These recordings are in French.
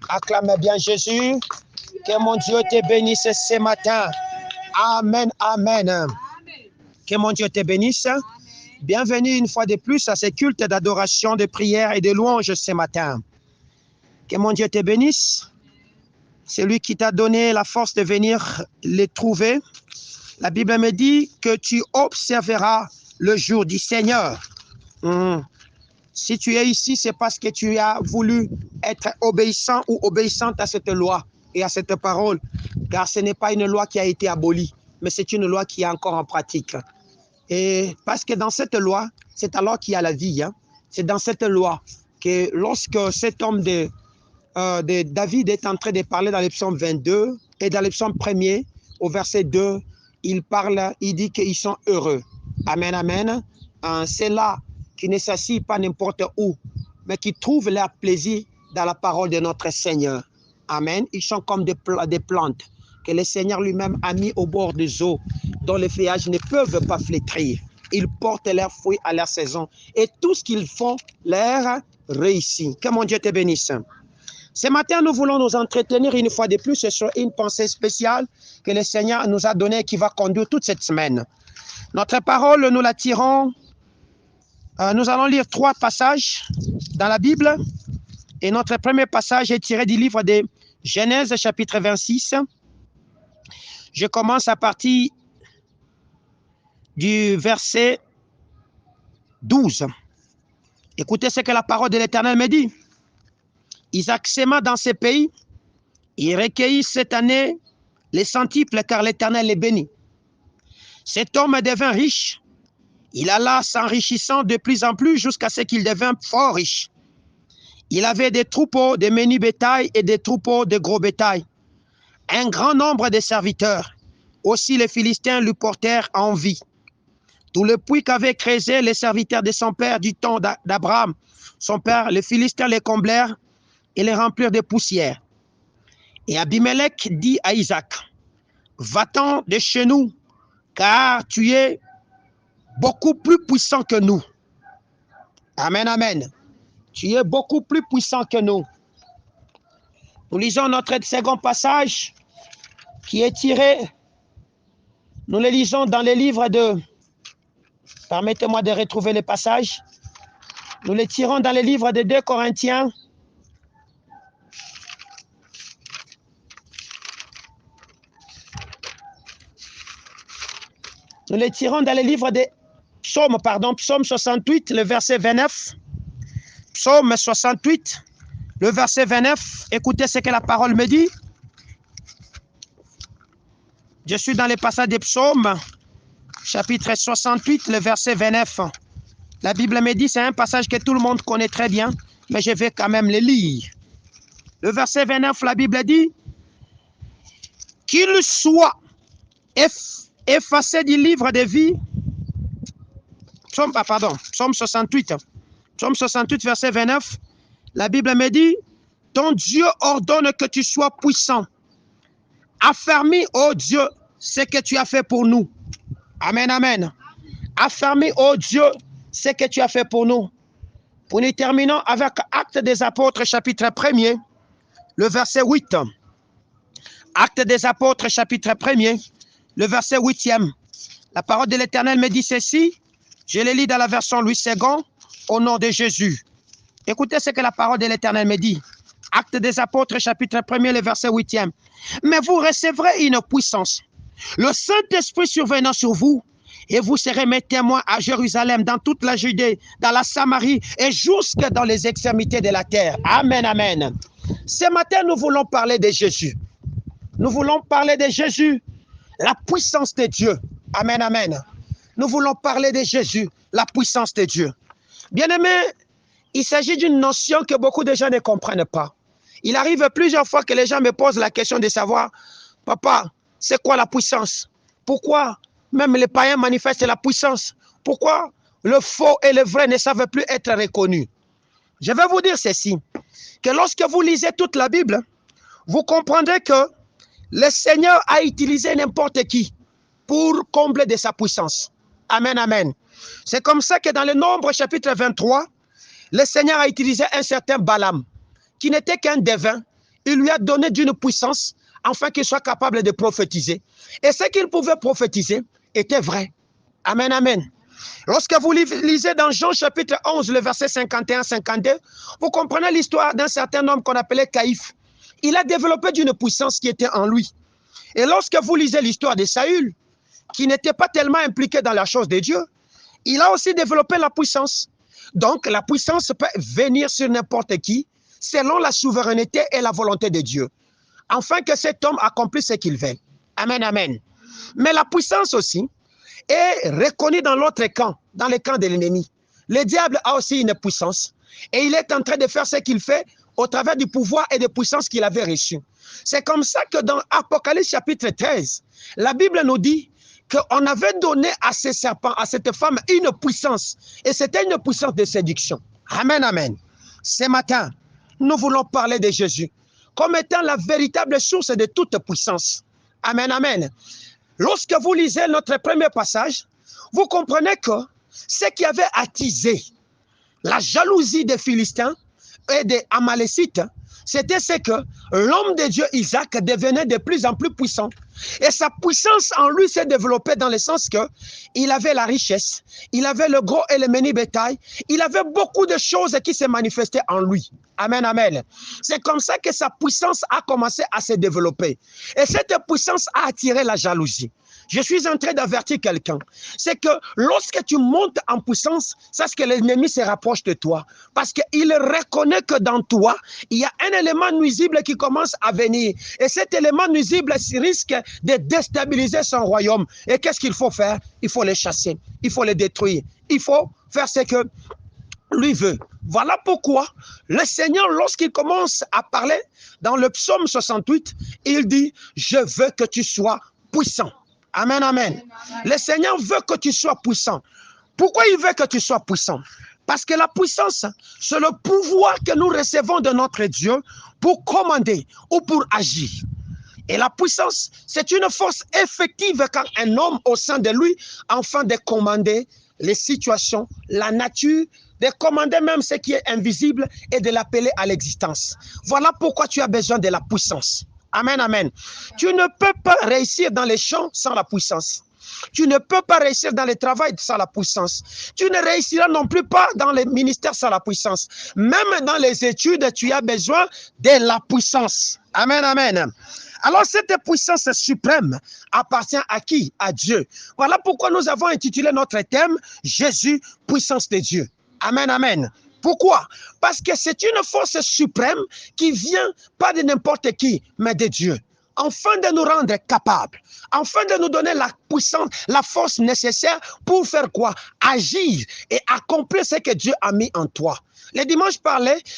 Acclame bien Jésus. Que mon Dieu te bénisse ce matin. Amen, amen. Que mon Dieu te bénisse. Bienvenue une fois de plus à ce culte d'adoration, de prière et de louange ce matin. Que mon Dieu te bénisse. C'est lui qui t'a donné la force de venir les trouver. La Bible me dit que tu observeras le jour du Seigneur. Si tu es ici, c'est parce que tu as voulu être obéissant ou obéissante à cette loi et à cette parole, car ce n'est pas une loi qui a été abolie, mais c'est une loi qui est encore en pratique. Et parce que dans cette loi, c'est alors qu'il y a la vie. C'est dans cette loi que lorsque cet homme de David est en train de parler dans le psaume 22 et dans le psaume 1er, au verset 2, il parle, il dit qu'ils sont heureux. Amen, amen. C'est là qui ne s'assient pas n'importe où, mais qui trouvent leur plaisir dans la parole de notre Seigneur. Amen. Ils sont comme des plantes que le Seigneur lui-même a mis au bord des eaux, dont les feuillages ne peuvent pas flétrir. Ils portent leurs fruits à leur saison et tout ce qu'ils font leur réussit. Que mon Dieu te bénisse. Ce matin, nous voulons nous entretenir une fois de plus sur une pensée spéciale que le Seigneur nous a donnée et qui va conduire toute cette semaine. Notre parole, nous la tirons. Nous allons lire 3 passages dans la Bible. Et notre premier passage est tiré du livre de Genèse, chapitre 26. Je commence à partir du verset 12. Écoutez ce que la parole de l'Éternel me dit. Isaac sema dans ce pays. Il recueillit cette année les centiples, car l'Éternel les bénit. Cet homme devint riche. Il alla s'enrichissant de plus en plus jusqu'à ce qu'il devint fort riche. Il avait des troupeaux de menus bétail et des troupeaux de gros bétail. Un grand nombre de serviteurs. Aussi les Philistins lui portèrent envie. Tout le puits qu'avaient creusé les serviteurs de son père du temps d'Abraham, son père, les Philistins les comblèrent et les remplirent de poussière. Et Abimelech dit à Isaac, « Va-t'en de chez nous, car tu es beaucoup plus puissant que nous. » Amen, amen. Tu es beaucoup plus puissant que nous. Nous lisons notre second passage qui est tiré. Nous le lisons dans les livres de... Permettez-moi de retrouver les passages. Nous les tirons dans les livres de 2 Corinthiens. Nous les tirons dans les livres de Psaume, Psaume 68, le verset 29. Psaume 68, le verset 29. Écoutez ce que la parole me dit. Je suis dans les passages des psaumes, chapitre 68, le verset 29. La Bible me dit, c'est un passage que tout le monde connaît très bien, mais je vais quand même le lire. Le verset 29, la Bible dit, « Qu'il soit effacé du livre de vie. » Psaume 68. Psaume 68, verset 29. La Bible me dit, « Ton Dieu ordonne que tu sois puissant. Affermis, ô Dieu, ce que tu as fait pour nous. » Amen, amen. Affermis, ô Dieu, ce que tu as fait pour nous. Pour nous terminons avec Actes des Apôtres, chapitre 1er, le verset 8. Actes des Apôtres, chapitre 1er, le verset 8e. La parole de l'Éternel me dit ceci. Je le lis dans la version Louis II, au nom de Jésus. Écoutez ce que la parole de l'Éternel me dit. Actes des Apôtres, chapitre 1er, le verset 8e. Mais vous recevrez une puissance. Le Saint-Esprit survenant sur vous, et vous serez mes témoins à Jérusalem, dans toute la Judée, dans la Samarie, et jusque dans les extrémités de la terre. Amen, amen. Ce matin, nous voulons parler de Jésus. Nous voulons parler de Jésus, la puissance de Dieu. Amen, amen. Nous voulons parler de Jésus, la puissance de Dieu. Bien-aimés, il s'agit d'une notion que beaucoup de gens ne comprennent pas. Il arrive plusieurs fois que les gens me posent la question de savoir, papa, c'est quoi la puissance? Pourquoi même les païens manifestent la puissance? Pourquoi le faux et le vrai ne savent plus être reconnus? Je vais vous dire ceci, que lorsque vous lisez toute la Bible, vous comprendrez que le Seigneur a utilisé n'importe qui pour combler de sa puissance. Amen, amen. C'est comme ça que dans le Nombre chapitre 23, le Seigneur a utilisé un certain Balaam, qui n'était qu'un devin, il lui a donné d'une puissance afin qu'il soit capable de prophétiser. Et ce qu'il pouvait prophétiser était vrai. Amen, amen. Lorsque vous lisez dans Jean chapitre 11, le verset 51-52, vous comprenez l'histoire d'un certain homme qu'on appelait Caïphe. Il a développé d'une puissance qui était en lui. Et lorsque vous lisez l'histoire de Saül, qui n'était pas tellement impliqué dans la chose de Dieu, il a aussi développé la puissance. Donc, la puissance peut venir sur n'importe qui, selon la souveraineté et la volonté de Dieu, afin que cet homme accomplisse ce qu'il veut. Amen, amen. Mais la puissance aussi est reconnue dans l'autre camp, dans le camp de l'ennemi. Le diable a aussi une puissance et il est en train de faire ce qu'il fait au travers du pouvoir et de puissance qu'il avait reçu. C'est comme ça que dans Apocalypse chapitre 13, la Bible nous dit qu'on avait donné à ces serpents, à cette femme, une puissance. Et c'était une puissance de séduction. Amen, amen. Ce matin, nous voulons parler de Jésus comme étant la véritable source de toute puissance. Amen, amen. Lorsque vous lisez notre premier passage, vous comprenez que ce qui avait attisé la jalousie des Philistins et des Amalécites, c'était ce que l'homme de Dieu Isaac devenait de plus en plus puissant. Et sa puissance en lui s'est développée dans le sens que il avait la richesse, il avait le gros et le menu bétail, il avait beaucoup de choses qui se manifestaient en lui. Amen, amen. C'est comme ça que sa puissance a commencé à se développer. Et cette puissance a attiré la jalousie. Je suis en train d'avertir quelqu'un. C'est que lorsque tu montes en puissance, sache que l'ennemi se rapproche de toi. Parce qu'il reconnaît que dans toi, il y a un élément nuisible qui commence à venir. Et cet élément nuisible risque de déstabiliser son royaume. Et qu'est-ce qu'il faut faire? Il faut les chasser. Il faut les détruire. Il faut faire ce que lui veut. Voilà pourquoi le Seigneur, lorsqu'il commence à parler dans le psaume 68, il dit « Je veux que tu sois puissant ». Amen, amen. Le Seigneur veut que tu sois puissant. Pourquoi il veut que tu sois puissant? Parce que la puissance, c'est le pouvoir que nous recevons de notre Dieu pour commander ou pour agir. Et la puissance, c'est une force effective quand un homme au sein de lui, afin de commander les situations, la nature, de commander même ce qui est invisible et de l'appeler à l'existence. Voilà pourquoi tu as besoin de la puissance. Amen, amen. Tu ne peux pas réussir dans les champs sans la puissance. Tu ne peux pas réussir dans le travail sans la puissance. Tu ne réussiras non plus pas dans les ministères sans la puissance. Même dans les études, tu as besoin de la puissance. Amen, amen. Alors cette puissance suprême appartient à qui? À Dieu. Voilà pourquoi nous avons intitulé notre thème « Jésus, puissance de Dieu ». Amen, amen. Pourquoi? Parce que c'est une force suprême qui vient pas de n'importe qui, mais de Dieu. Afin de nous rendre capables, afin de nous donner la puissance, la force nécessaire pour faire quoi? Agir et accomplir ce que Dieu a mis en toi. Le dimanche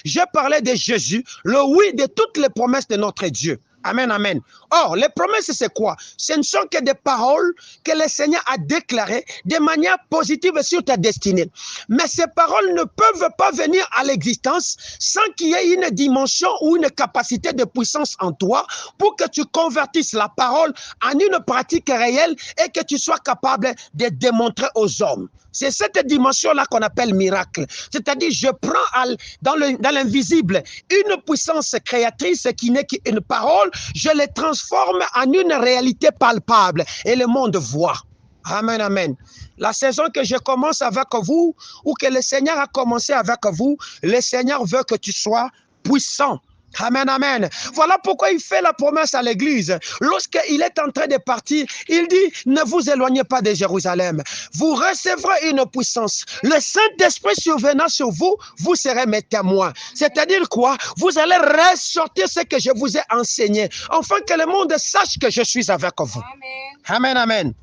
je parlais de Jésus, le oui de toutes les promesses de notre Dieu. Amen, amen. Or, les promesses, c'est quoi? Ce ne sont que des paroles que le Seigneur a déclarées de manière positive sur ta destinée. Mais ces paroles ne peuvent pas venir à l'existence sans qu'il y ait une dimension ou une capacité de puissance en toi pour que tu convertisses la parole en une pratique réelle et que tu sois capable de démontrer aux hommes. C'est cette dimension-là qu'on appelle miracle. C'est-à-dire, je prends dans l'invisible une puissance créatrice qui n'est qu'une parole, je les transforme en une réalité palpable et le monde voit. Amen, amen. La saison que je commence avec vous, ou que le Seigneur a commencé avec vous, le Seigneur veut que tu sois puissant. Amen, amen. Voilà pourquoi il fait la promesse à l'église. Lorsqu'il est en train de partir, il dit, ne vous éloignez pas de Jérusalem. Vous recevrez une puissance. Le Saint-Esprit survenant sur vous, vous serez mes témoins. C'est-à-dire quoi? Vous allez ressortir ce que je vous ai enseigné, afin que le monde sache que je suis avec vous. Amen, amen. Amen.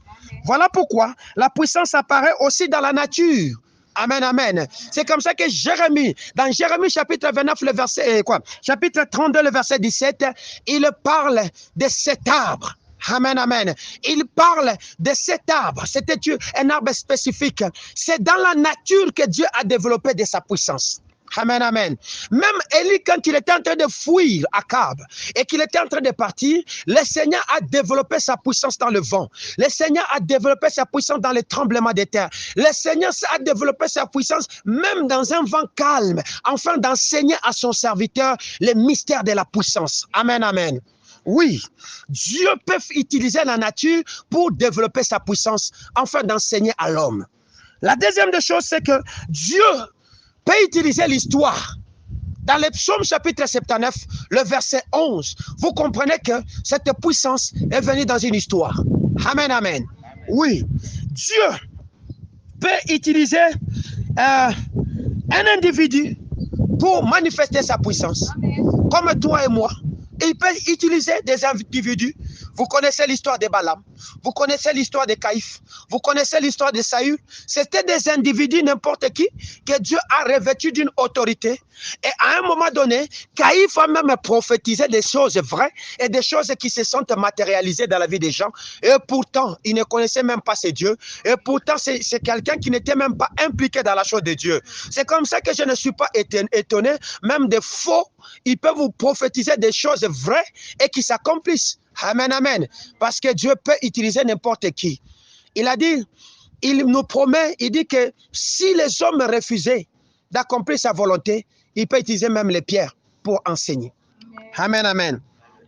Voilà pourquoi la puissance apparaît aussi dans la nature. Amen, amen. C'est comme ça que Jérémie, dans Jérémie chapitre 29, le verset, chapitre 32, le verset 17, il parle de cet arbre. Amen, amen. Il parle de cet arbre. C'était un arbre spécifique. C'est dans la nature que Dieu a développé de sa puissance. Amen, amen. Même Élie, quand il était en train de fuir Akab et qu'il était en train de partir, le Seigneur a développé sa puissance dans le vent. Le Seigneur a développé sa puissance dans les tremblements de terre. Le Seigneur a développé sa puissance même dans un vent calme, afin d'enseigner à son serviteur les mystères de la puissance. Amen, amen. Oui, Dieu peut utiliser la nature pour développer sa puissance, afin d'enseigner à l'homme. La deuxième des choses, c'est que Dieu peut utiliser l'histoire. Dans le psaume chapitre 79, le verset 11, vous comprenez que cette puissance est venue dans une histoire. Amen, amen. Oui, Dieu peut utiliser un individu pour manifester sa puissance. Comme toi et moi, il peut utiliser des individus. Vous connaissez l'histoire de Balaam, vous connaissez l'histoire de Caïphe, vous connaissez l'histoire de Saül. C'était des individus, n'importe qui, que Dieu a revêtu d'une autorité. Et à un moment donné, Caïphe a même prophétisé des choses vraies et des choses qui se sont matérialisées dans la vie des gens. Et pourtant, il ne connaissait même pas ces dieux. Et pourtant, c'est quelqu'un qui n'était même pas impliqué dans la chose de Dieu. C'est comme ça que je ne suis pas étonné, même des faux, ils peuvent vous prophétiser des choses vraies et qui s'accomplissent. Amen, amen. Parce que Dieu peut utiliser n'importe qui. Il a dit, il nous promet, il dit que si les hommes refusaient d'accomplir sa volonté, il peut utiliser même les pierres pour enseigner. Amen, amen.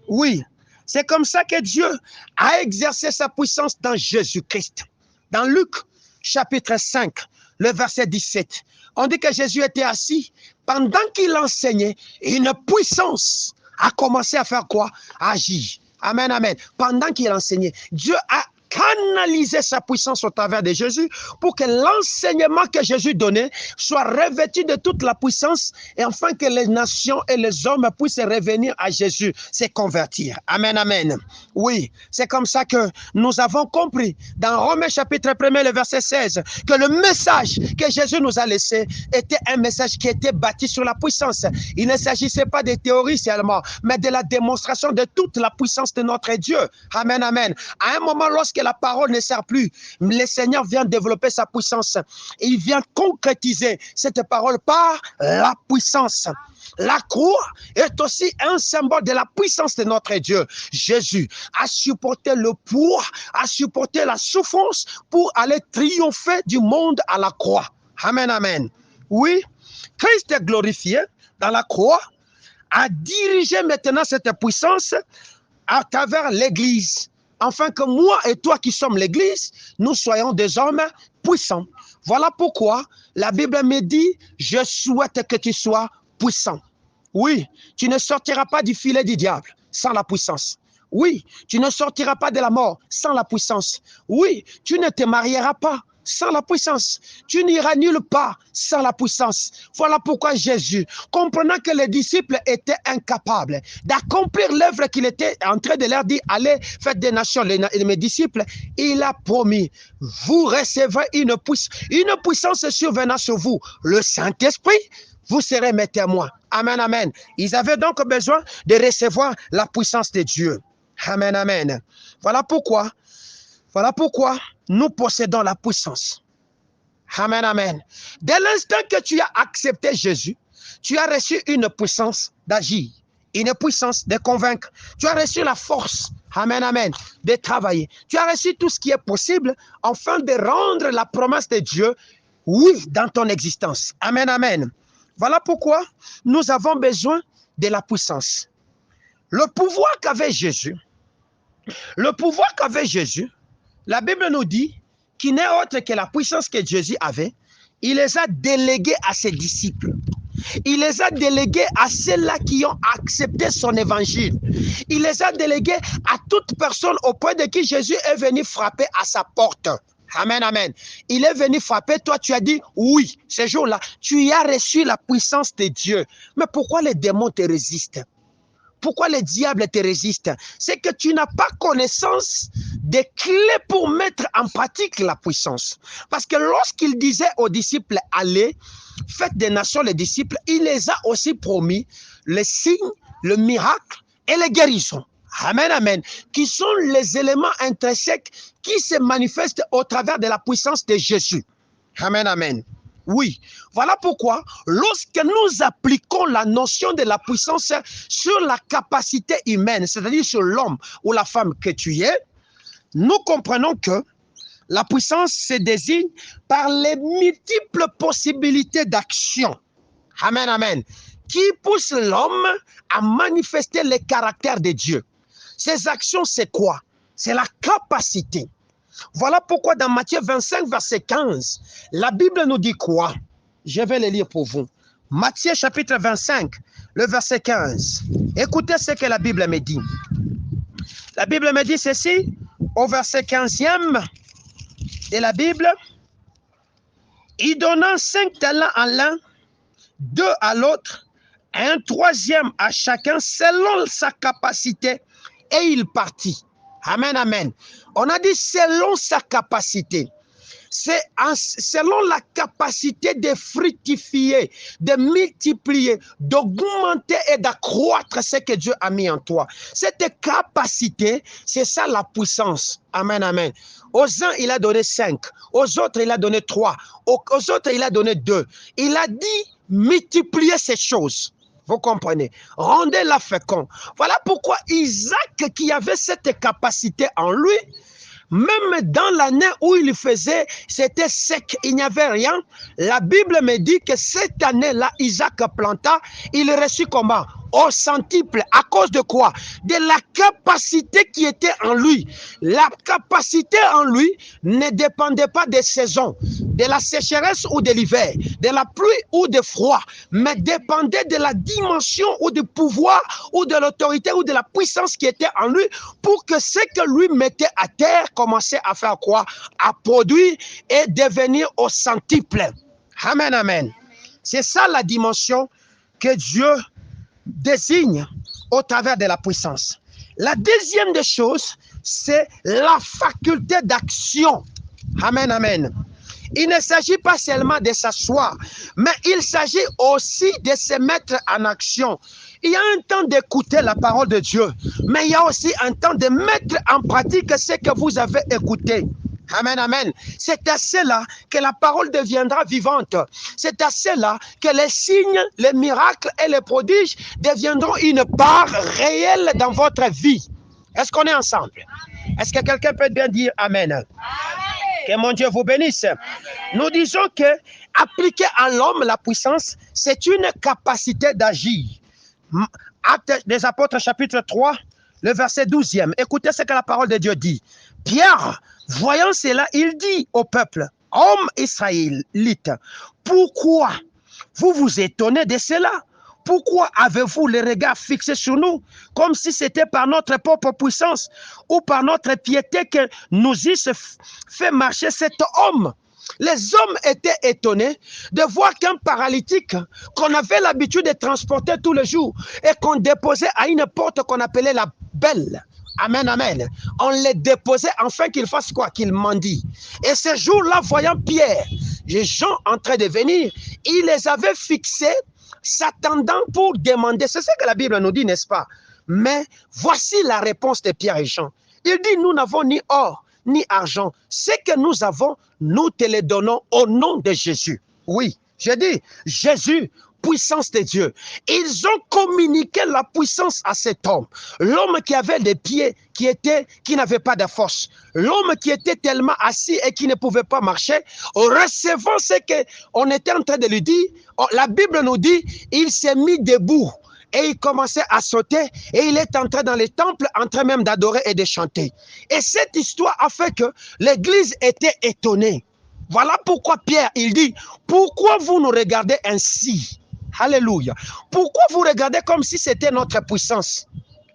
Oui, c'est comme ça que Dieu a exercé sa puissance dans Jésus-Christ. Dans Luc, chapitre 5, le verset 17, on dit que Jésus était assis. Pendant qu'il enseignait, une puissance a commencé à faire quoi? À agir. Amen, amen. Pendant qu'il enseignait, Dieu a canaliser sa puissance au travers de Jésus pour que l'enseignement que Jésus donnait soit revêtu de toute la puissance et afin que les nations et les hommes puissent revenir à Jésus, se convertir. Amen, amen. Oui, c'est comme ça que nous avons compris dans Romains chapitre 1, le verset 16, que le message que Jésus nous a laissé était un message qui était bâti sur la puissance. Il ne s'agissait pas des théories seulement, mais de la démonstration de toute la puissance de notre Dieu. Amen, amen. À un moment, lorsque la parole ne sert plus, le Seigneur vient développer sa puissance et il vient concrétiser cette parole par la puissance. La croix est aussi un symbole de la puissance de notre Dieu. Jésus a supporté le poids, a supporté la souffrance pour aller triompher du monde à la croix. Amen, amen. Oui, Christ est glorifié dans la croix, a dirigé maintenant cette puissance à travers l'Église. Afin que moi et toi qui sommes l'Église, nous soyons des hommes puissants. Voilà pourquoi la Bible me dit, je souhaite que tu sois puissant. Oui, tu ne sortiras pas du filet du diable sans la puissance. Oui, tu ne sortiras pas de la mort sans la puissance. Oui, tu ne te marieras pas sans la puissance. Tu n'iras nulle part sans la puissance. Voilà pourquoi Jésus, comprenant que les disciples étaient incapables d'accomplir l'œuvre qu'il était en train de leur dire, allez, faites des nations, mes disciples, il a promis, vous recevrez une puissance survenant sur vous, le Saint-Esprit, vous serez mes témoins. Amen, amen. Ils avaient donc besoin de recevoir la puissance de Dieu. Amen, amen. Voilà pourquoi nous possédons la puissance. Amen, amen. Dès l'instant que tu as accepté Jésus, tu as reçu une puissance d'agir, une puissance de convaincre. Tu as reçu la force, amen, amen, de travailler. Tu as reçu tout ce qui est possible afin de rendre la promesse de Dieu, oui, dans ton existence. Amen, amen. Voilà pourquoi nous avons besoin de la puissance. Le pouvoir qu'avait Jésus, la Bible nous dit qu'il n'est autre que la puissance que Jésus avait. Il les a délégués à ses disciples. Il les a délégués à ceux-là qui ont accepté son évangile. Il les a délégués à toute personne auprès de qui Jésus est venu frapper à sa porte. Amen, amen. Il est venu frapper, toi tu as dit oui, ce jour-là, tu as reçu la puissance de Dieu. Mais pourquoi les démons te résistent? Pourquoi les diables te résistent? C'est que tu n'as pas connaissance des clés pour mettre en pratique la puissance. Parce que lorsqu'il disait aux disciples, allez, faites des nations les disciples, il les a aussi promis les signes, le miracle et les guérisons. Amen, amen. Qui sont les éléments intrinsèques qui se manifestent au travers de la puissance de Jésus. Amen, amen. Oui, voilà pourquoi, lorsque nous appliquons la notion de la puissance sur la capacité humaine, c'est-à-dire sur l'homme ou la femme que tu es, nous comprenons que la puissance se désigne par les multiples possibilités d'action. Amen, amen. Qui pousse l'homme à manifester le caractère de Dieu. Ces actions, c'est quoi? C'est la capacité. Voilà pourquoi dans Matthieu 25, verset 15, la Bible nous dit quoi? Je vais le lire pour vous. Matthieu chapitre 25, le verset 15. Écoutez ce que la Bible me dit. La Bible me dit ceci, au verset 15e de la Bible. Il donna 5 talents à l'un, 2 à l'autre, un 3e à chacun selon sa capacité, et il partit. Amen, amen. On a dit selon sa capacité. C'est selon la capacité de fructifier, de multiplier, d'augmenter et d'accroître ce que Dieu a mis en toi. Cette capacité, c'est ça la puissance. Amen, amen. Aux uns, il a donné 5. Aux autres, il a donné 3. Aux autres, il a donné 2. Il a dit multiplier ces choses. Vous comprenez? Rendez-la fécond. Voilà pourquoi Isaac, qui avait cette capacité en lui, même dans l'année où il faisait, c'était sec, il n'y avait rien. La Bible me dit que cette année-là, Isaac planta, il reçut comment? Au centuple. À cause de quoi? De la capacité qui était en lui. La capacité en lui ne dépendait pas des saisons, de la sécheresse ou de l'hiver, de la pluie ou de froid, mais dépendait de la dimension ou du pouvoir ou de l'autorité ou de la puissance qui était en lui pour que ce que lui mettait à terre commençait à faire quoi? À produire et devenir au centuple. Amen, amen. C'est ça la dimension que Dieu désigne au travers de la puissance. La deuxième des choses, c'est la faculté d'action. Amen, amen. Il ne s'agit pas seulement de s'asseoir, mais il s'agit aussi de se mettre en action. Il y a un temps d'écouter la parole de Dieu, mais il y a aussi un temps de mettre en pratique ce que vous avez écouté. Amen, amen. C'est à cela que la parole deviendra vivante. C'est à cela que les signes, les miracles et les prodiges deviendront une part réelle dans votre vie. Est-ce qu'on est ensemble? Est-ce que quelqu'un peut bien dire Amen? Amen. Que mon Dieu vous bénisse. Amen. Nous disons que appliquer à l'homme la puissance, c'est une capacité d'agir. Actes des Apôtres, chapitre 3, le verset 12e. Écoutez ce que la parole de Dieu dit. Pierre, voyant cela, il dit au peuple, hommes israélites, pourquoi vous vous étonnez de cela? Pourquoi avez-vous les regards fixés sur nous, comme si c'était par notre propre puissance ou par notre piété que nous eussent fait marcher cet homme? Les hommes étaient étonnés de voir qu'un paralytique qu'on avait l'habitude de transporter tous les jours et qu'on déposait à une porte qu'on appelait la belle. Amen, amen. On les déposait afin qu'il fasse quoi? Qu'il mendie. Et ce jour-là, voyant Pierre, les gens en train de venir, il les avait fixés, s'attendant pour demander. C'est ce que la Bible nous dit, n'est-ce pas? Mais voici la réponse de Pierre et Jean. Il dit, nous n'avons ni or, ni argent. Ce que nous avons, nous te le donnons au nom de Jésus. Oui, je dis, Jésus, puissance de Dieu. Ils ont communiqué la puissance à cet homme. L'homme qui avait des pieds qui n'avait pas de force. L'homme qui était tellement assis et qui ne pouvait pas marcher. Recevant ce qu'on était en train de lui dire, la Bible nous dit, il s'est mis debout. Et il commençait à sauter et il est entré dans les temples en train même d'adorer et de chanter. Et cette histoire a fait que l'église était étonnée. Voilà pourquoi Pierre, il dit, pourquoi vous nous regardez ainsi? Alléluia. Pourquoi vous regardez comme si c'était notre puissance?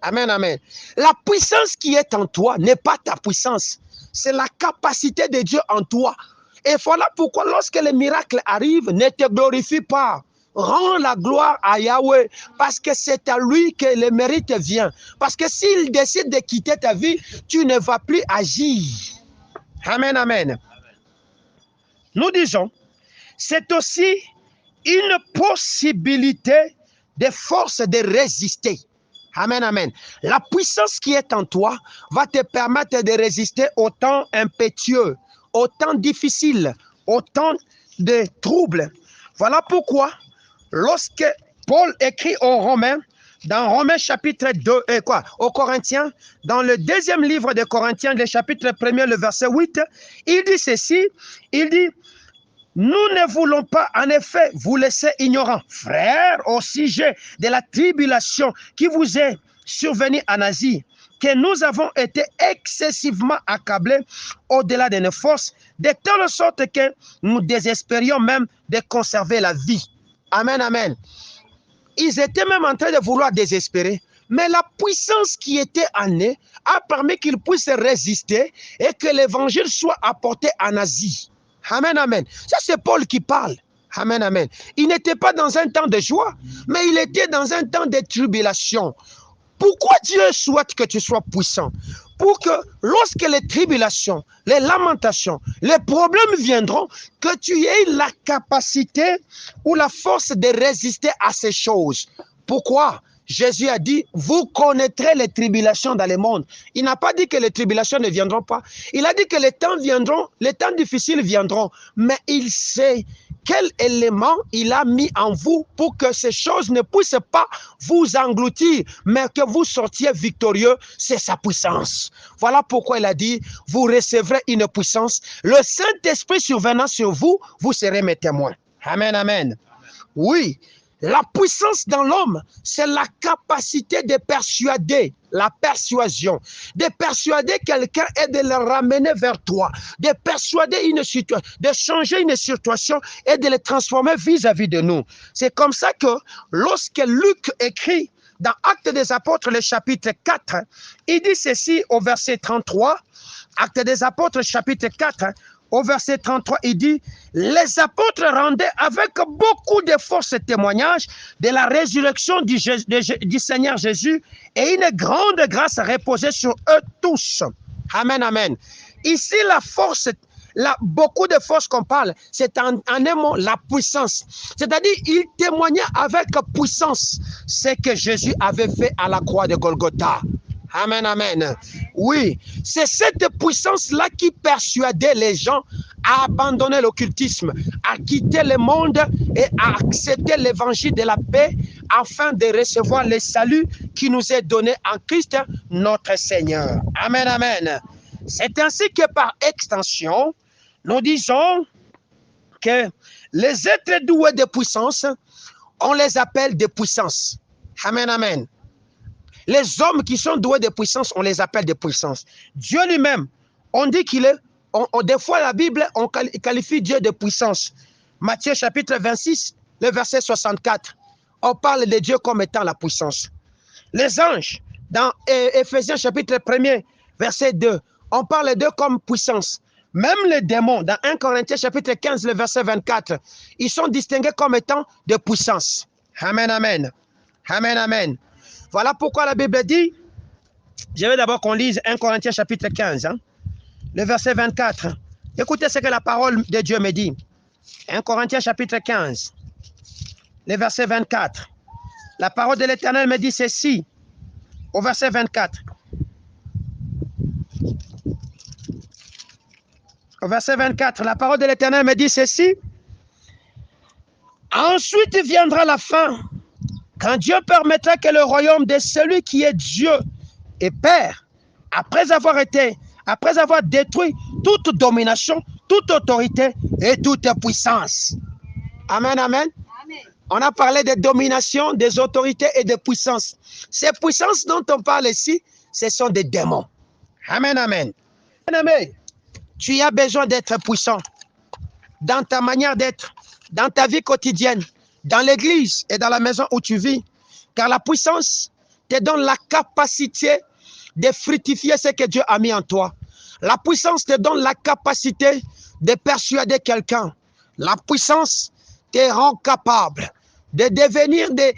Amen, amen. La puissance qui est en toi n'est pas ta puissance. C'est la capacité de Dieu en toi. Et voilà pourquoi lorsque les miracles arrivent, ne te glorifie pas. Rends la gloire à Yahweh parce que c'est à lui que le mérite vient. Parce que s'il décide de quitter ta vie, tu ne vas plus agir. Amen, amen. Nous disons, c'est aussi une possibilité de force de résister. Amen, amen. La puissance qui est en toi va te permettre de résister au temps impétueux, au temps difficile, au temps de troubles. Voilà pourquoi, lorsque Paul écrit aux Romains, dans Romains chapitre 2, aux Corinthiens, dans le deuxième livre des Corinthiens, le chapitre 1er, le verset 8, il dit ceci, il dit, nous ne voulons pas, en effet, vous laisser ignorants, frères, au sujet de la tribulation qui vous est survenue en Asie, que nous avons été excessivement accablés au-delà de nos forces, de telle sorte que nous désespérions même de conserver la vie. Amen, amen. Ils étaient même en train de vouloir désespérer, mais la puissance qui était en eux a permis qu'ils puissent résister et que l'évangile soit apporté en Asie. Amen, amen. Ça, c'est Paul qui parle. Amen, amen. Il n'était pas dans un temps de joie, mais il était dans un temps de tribulation. Pourquoi Dieu souhaite que tu sois puissant? Pour que lorsque les tribulations, les lamentations, les problèmes viendront, que tu aies la capacité ou la force de résister à ces choses. Pourquoi? Jésus a dit, vous connaîtrez les tribulations dans le monde. Il n'a pas dit que les tribulations ne viendront pas. Il a dit que les temps viendront, les temps difficiles viendront. Mais il sait quel élément il a mis en vous pour que ces choses ne puissent pas vous engloutir, mais que vous sortiez victorieux, c'est sa puissance. Voilà pourquoi il a dit, vous recevrez une puissance. Le Saint-Esprit survenant sur vous, vous serez mes témoins. Amen, amen. Oui. La puissance dans l'homme, c'est la capacité de persuader, la persuasion, de persuader quelqu'un et de le ramener vers toi, de persuader une situation, de changer une situation et de le transformer vis-à-vis de nous. C'est comme ça que lorsque Luc écrit dans Actes des Apôtres, le chapitre 4, il dit ceci au verset 33, Actes des Apôtres, chapitre 4, au verset 33, il dit, les apôtres rendaient avec beaucoup de force témoignage de la résurrection du Seigneur Jésus et une grande grâce reposait sur eux tous. Amen, amen. Ici, la force, beaucoup de force qu'on parle, c'est en un mot la puissance. C'est-à-dire, il témoignait avec puissance ce que Jésus avait fait à la croix de Golgotha. Amen, amen. Oui, c'est cette puissance-là qui persuadait les gens à abandonner l'occultisme, à quitter le monde et à accepter l'évangile de la paix afin de recevoir le salut qui nous est donné en Christ notre Seigneur. Amen, amen. C'est ainsi que par extension, nous disons que les êtres doués de puissance, on les appelle des puissances. Amen, amen. Les hommes qui sont doués de puissance, on les appelle des puissances. Dieu lui-même, on dit qu'il est, des fois la Bible, on qualifie Dieu de puissance. Matthieu chapitre 26, le verset 64, on parle de Dieu comme étant la puissance. Les anges, dans Éphésiens chapitre 1er, verset 2, on parle d'eux comme puissance. Même les démons, dans 1 Corinthiens chapitre 15, le verset 24, ils sont distingués comme étant de puissance. Amen, amen. Amen, amen. Voilà pourquoi la Bible dit, je vais d'abord qu'on lise 1 Corinthiens chapitre 15, le verset 24. Écoutez ce que la parole de Dieu me dit. 1 Corinthiens chapitre 15, le verset 24. La parole de l'Éternel me dit ceci, au verset 24. Au verset 24, la parole de l'Éternel me dit ceci. Ensuite viendra la fin, quand Dieu permettra que le royaume de celui qui est Dieu et Père, après avoir détruit toute domination, toute autorité et toute puissance. Amen, amen. Amen. On a parlé de domination, des autorités et de puissance. Ces puissances dont on parle ici, ce sont des démons. Amen, amen. Amen. Tu as besoin d'être puissant dans ta manière d'être, dans ta vie quotidienne, dans l'église et dans la maison où tu vis. Car la puissance te donne la capacité de fructifier ce que Dieu a mis en toi. La puissance te donne la capacité de persuader quelqu'un. La puissance te rend capable de devenir, de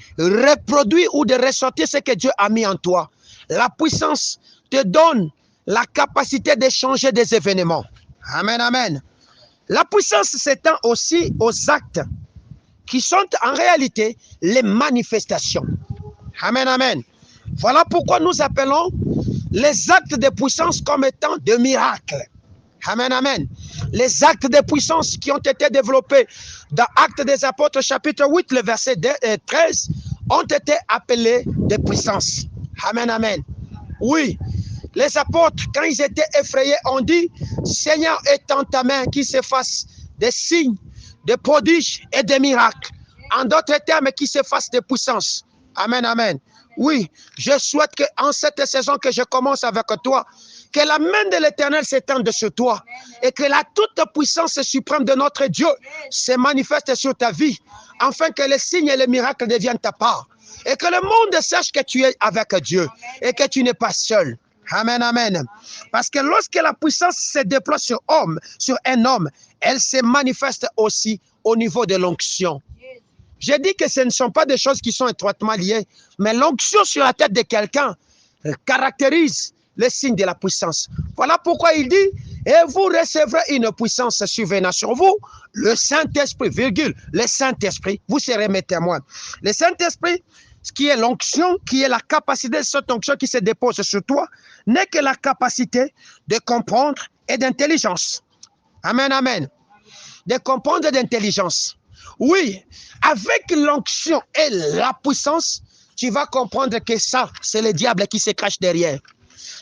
reproduire ou de ressortir ce que Dieu a mis en toi. La puissance te donne la capacité de changer des événements. Amen, amen. La puissance s'étend aussi aux actes qui sont en réalité les manifestations. Amen, amen. Voilà pourquoi nous appelons les actes de puissance comme étant des miracles. Amen, amen. Les actes de puissance qui ont été développés dans Actes des Apôtres, chapitre 8, le verset 13, ont été appelés des puissances. Amen, amen. Oui, les apôtres, quand ils étaient effrayés, ont dit, Seigneur, étends ta main, qu'il se fasse des signes, des prodiges et des miracles. En d'autres termes, qu'il se fasse des puissances. Amen, amen. Oui, je souhaite qu'en cette saison que je commence avec toi, que la main de l'Éternel s'étende sur toi et que la toute puissance suprême de notre Dieu se manifeste sur ta vie, afin que les signes et les miracles deviennent ta part. Et que le monde sache que tu es avec Dieu et que tu n'es pas seul. Amen, amen. Parce que lorsque la puissance se déploie sur un homme, elle se manifeste aussi au niveau de l'onction. J'ai dit que ce ne sont pas des choses qui sont étroitement liées, mais l'onction sur la tête de quelqu'un caractérise le signe de la puissance. Voilà pourquoi il dit, et vous recevrez une puissance survenant sur vous, le Saint-Esprit, virgule, le Saint-Esprit, vous serez mes témoins. Le Saint-Esprit, ce qui est l'onction, qui est la capacité de cette onction qui se dépose sur toi, n'est que la capacité de comprendre et d'intelligence. Amen, amen. De comprendre et d'intelligence. Oui, avec l'onction et la puissance, tu vas comprendre que ça, c'est le diable qui se cache derrière.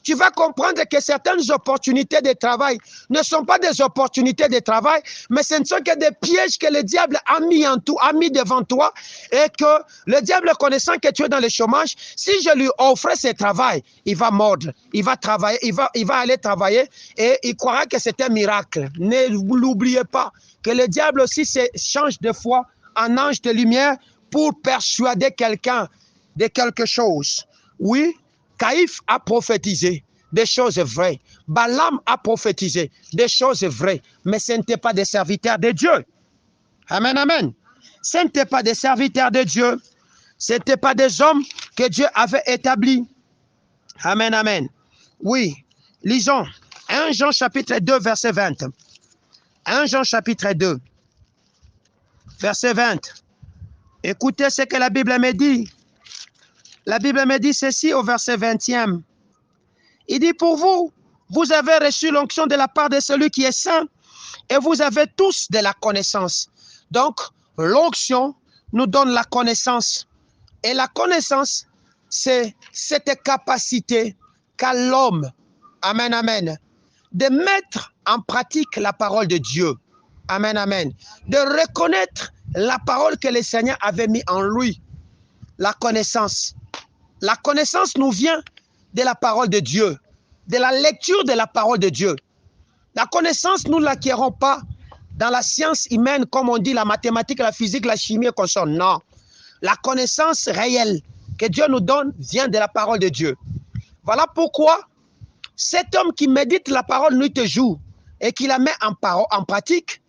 Tu vas comprendre que certaines opportunités de travail ne sont pas des opportunités de travail, mais ce ne sont que des pièges que le diable a mis devant toi, et que le diable, connaissant que tu es dans le chômage, si je lui offrais ce travail, il va mordre, il va travailler, il va aller travailler et il croira que c'est un miracle. Ne l'oubliez pas que le diable aussi se change de fois en ange de lumière pour persuader quelqu'un de quelque chose. Oui. Caïphe a prophétisé des choses vraies. Balaam a prophétisé des choses vraies. Mais ce n'était pas des serviteurs de Dieu. Amen, amen. Ce n'était pas des serviteurs de Dieu. Ce n'était pas des hommes que Dieu avait établis. Amen, amen. Oui, lisons 1 Jean chapitre 2, verset 20. 1 Jean chapitre 2, verset 20. Écoutez ce que la Bible me dit. La Bible me dit ceci au verset 20e. Il dit, pour vous, vous avez reçu l'onction de la part de celui qui est saint et vous avez tous de la connaissance. Donc, l'onction nous donne la connaissance. Et la connaissance, c'est cette capacité qu'a l'homme, amen, amen, de mettre en pratique la parole de Dieu. Amen, amen. De reconnaître la parole que le Seigneur avait mis en lui. La connaissance. La connaissance nous vient de la parole de Dieu, de la lecture de la parole de Dieu. La connaissance, nous ne l'acquérons pas dans la science humaine, comme on dit, la mathématique, la physique, la chimie et consorts. Non. La connaissance réelle que Dieu nous donne vient de la parole de Dieu. Voilà pourquoi cet homme qui médite la parole nuit et jour et qui la met en pratique,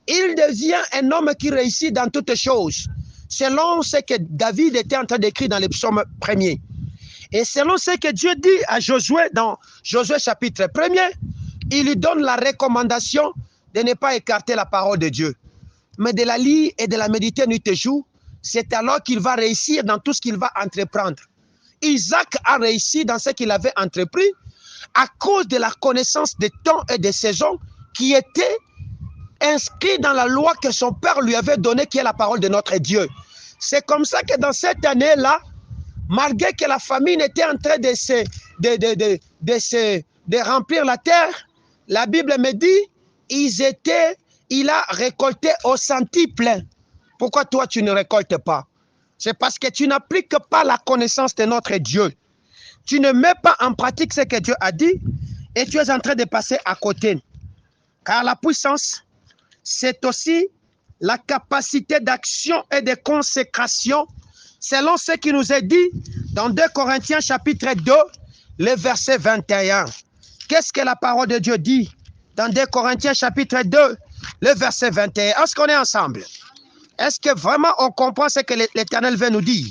il devient un homme qui réussit dans toutes choses, selon ce que David était en train d'écrire dans les psaumes premiers. Et selon ce que Dieu dit à Josué dans Josué chapitre 1er, il lui donne la recommandation de ne pas écarter la parole de Dieu, mais de la lire et de la méditer nuit et jour. C'est alors qu'il va réussir dans tout ce qu'il va entreprendre. Isaac a réussi dans ce qu'il avait entrepris à cause de la connaissance des temps et des saisons qui était inscrit dans la loi que son père lui avait donnée, qui est la parole de notre Dieu. C'est comme ça que dans cette année-là, malgré que la famine était en train de remplir la terre, la Bible me dit, il a récolté au centuple. Pourquoi toi tu ne récoltes pas? C'est parce que tu n'appliques pas la connaissance de notre Dieu. Tu ne mets pas en pratique ce que Dieu a dit et tu es en train de passer à côté. Car la puissance, c'est aussi la capacité d'action et de consécration selon ce qui nous est dit dans 2 Corinthiens chapitre 2, le verset 21. Qu'est-ce que la parole de Dieu dit dans 2 Corinthiens chapitre 2, le verset 21? Est-ce qu'on est ensemble? Est-ce que vraiment on comprend ce que l'Éternel veut nous dire?